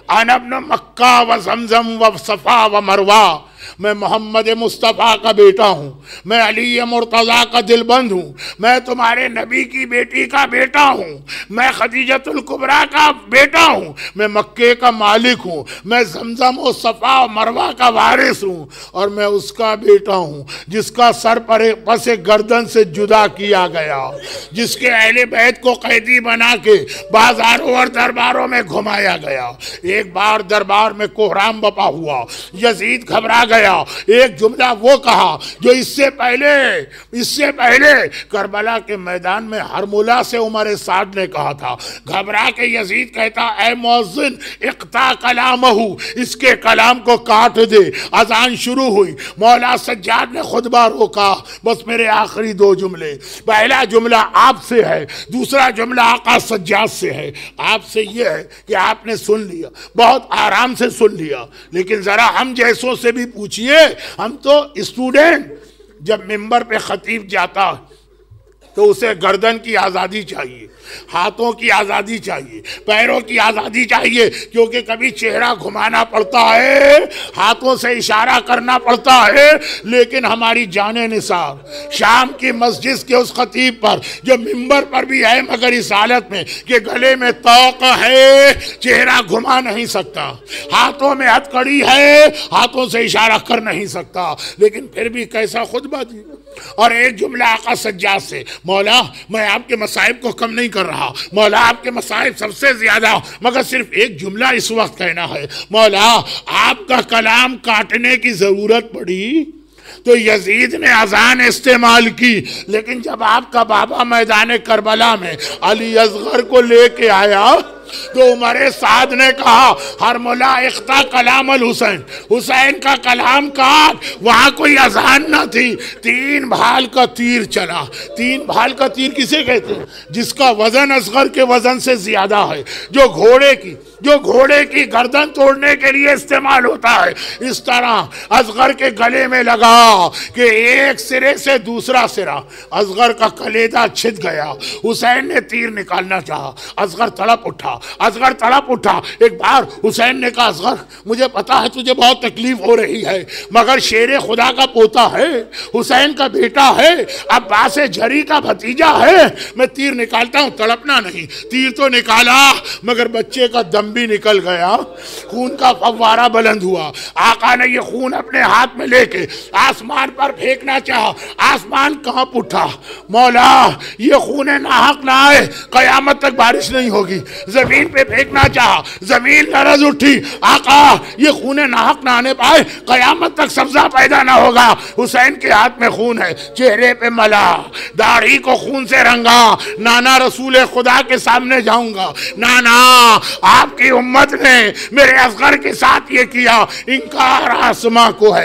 انا ابن مکہ و زمزم و صفا و مروہ۔ میں محمد مصطفیٰ کا بیٹا ہوں، میں علی مرتضیٰ کا دل بند ہوں، میں تمہارے نبی کی بیٹی کا بیٹا ہوں، میں خدیجۃ الکبریٰ کا بیٹا ہوں، میں مکے کا مالک ہوں، میں زمزم و صفا و مروہ کا وارث ہوں، اور میں اس کا بیٹا ہوں جس کا سر پس گردن سے جدا کیا گیا، جس کے اہل بیت کو قیدی بنا کے بازاروں اور درباروں میں گھمایا گیا۔ ایک بار دربار میں کوہرام بپا ہوا، یزید گھبرا گیا، ایک جملہ وہ کہا جو اس سے پہلے کربلا کے میدان میں ہرملہ سے عمر سعد نے کہا تھا۔ گھبرا کے یزید کہتا، اے مؤذن اقطع کلامہ، اس کے کلام کو کاٹ دے۔ اذان شروع ہوئی، مولا سجاد نے خطبہ روکا، بس میرے آخری دو جملے، پہلا جملہ آپ سے ہے، دوسرا جملہ آقا سجاد سے ہے۔ آپ سے یہ ہے کہ آپ نے سن لیا، بہت آرام سے سن لیا، لیکن ذرا ہم جیسوں سے بھی پوچھئے، ہم تو اسٹوڈنٹ، جب ممبر پہ خطیب جاتا تو اسے گردن کی آزادی چاہیے، ہاتھوں کی آزادی چاہیے، پیروں کی آزادی چاہیے، کیونکہ کبھی چہرہ گھمانا پڑتا ہے، ہاتھوں سے اشارہ کرنا پڑتا ہے، لیکن ہماری جان نثار شام کی مسجد کے اس خطیب پر جو ممبر پر بھی ہے مگر اس حالت میں کہ گلے میں طوق ہے، چہرہ گھما نہیں سکتا، ہاتھوں میں ہتھکڑی ہے، ہاتھوں سے اشارہ کر نہیں سکتا، لیکن پھر بھی کیسا خطبہ دی۔ اور ایک جملہ آقا سجاد سے، مولا میں آپ کے مصائب کو کم نہیں کر رہا، مولا آپ کے مصائب سب سے زیادہ، مگر صرف ایک جملہ اس وقت کہنا ہے، مولا آپ کا کلام کاٹنے کی ضرورت پڑی تو یزید نے اذان استعمال کی، لیکن جب آپ کا بابا میدان کربلا میں علی اصغر کو لے کے آیا تو عمر سعد نے کہا، ہرملہ اقطع کلام الحسین، حسین کا کلام کاٹ۔ وہاں کوئی اذان نہ تھی، 3 بھال کا تیر چلا۔ 3 بھال کا تیر کسے کہتے ہیں؟ جس کا وزن اصغر کے وزن سے زیادہ ہے، جو گھوڑے کی گردن توڑنے کے لیے استعمال ہوتا ہے۔ اس طرح اصغر کے گلے میں لگا کہ ایک سرے سے دوسرا سرا اصغر کا کلیدہ چھد گیا۔ حسین نے تیر نکالنا چاہا، اصغر تڑپ اٹھا۔ ایک بار حسین نے کہا، اصغر مجھے پتا ہے تجھے بہت تکلیف ہو رہی ہے، مگر شیر خدا کا پوتا ہے، حسین کا بیٹا ہے، عباس جری کا بھتیجا ہے، میں تیر نکالتا ہوں، تڑپنا نہیں۔ تیر تو نکالا مگر بچے کا دم بھی نکل گیا، خون کا فوارہ بلند ہوا۔ آقا نے یہ خون اپنے ہاتھ میں لے کے آسمان پر پھینکنا چاہا، آسمان کانپ اٹھا۔ مولا یہ خون ناحق نہ آئے، قیامت تک بارش نہیں ہوگی۔ زمین پہ پھینکنا چاہا، زمین لرز اٹھی۔ آقا یہ خون ناحق نہ آنے پائے، قیامت تک سبزہ پیدا نہ ہوگا۔ حسین کے ہاتھ میں خون ہے، چہرے پہ ملا، داڑھی کو خون سے رنگا۔ نانا رسول خدا کے سامنے جاؤں گا، نانا آپ کی امت نے میرے اصغر کے ساتھ یہ کیا، انکار آسماں کو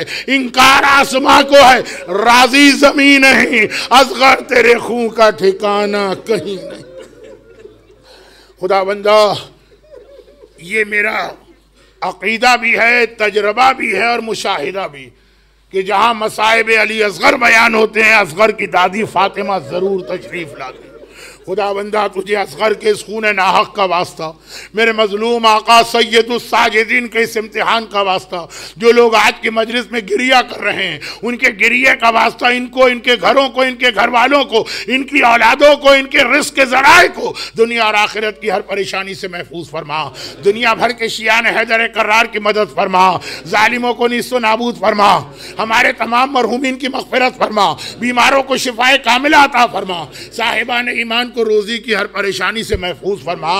ہے، راضی زمین نہیں، اصغر تیرے خون کا ٹھکانہ کہیں نہیں۔ خدا بندہ یہ میرا عقیدہ بھی ہے، تجربہ بھی ہے اور مشاہدہ بھی، کہ جہاں مصائب علی اصغر بیان ہوتے ہیں، اصغر کی دادی فاطمہ ضرور تشریف لاتی۔ خدا بندہ تجھے اصغر کے اس خون ناحق کا واسطہ، میرے مظلوم آقا سید الساجدین کے اس امتحان کا واسطہ، جو لوگ آج کی مجلس میں گریہ کر رہے ہیں، ان کے گریہ کا واسطہ ان کو، ان کے گھروں کو، ان کے گھر والوں کو، ان کی اولادوں کو، ان کے رزق کے ذرائع کو دنیا اور آخرت کی ہر پریشانی سے محفوظ فرما۔ دنیا بھر کے شیعان حیدر کرار کی مدد فرما، ظالموں کو نیست و نابود فرما، ہمارے تمام مرحومین کی مغفرت فرما، بیماروں کو شفائے کاملہ عطا فرما، صاحبان ایمان کو روزی کی ہر پریشانی سے محفوظ فرما۔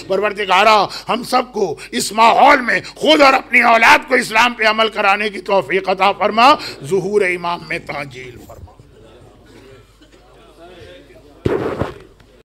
پروردگارا ہم سب کو اس ماحول میں خود اور اپنی اولاد کو اسلام پہ عمل کرانے کی توفیق عطا فرما، ظہور امام میں تعجیل فرما۔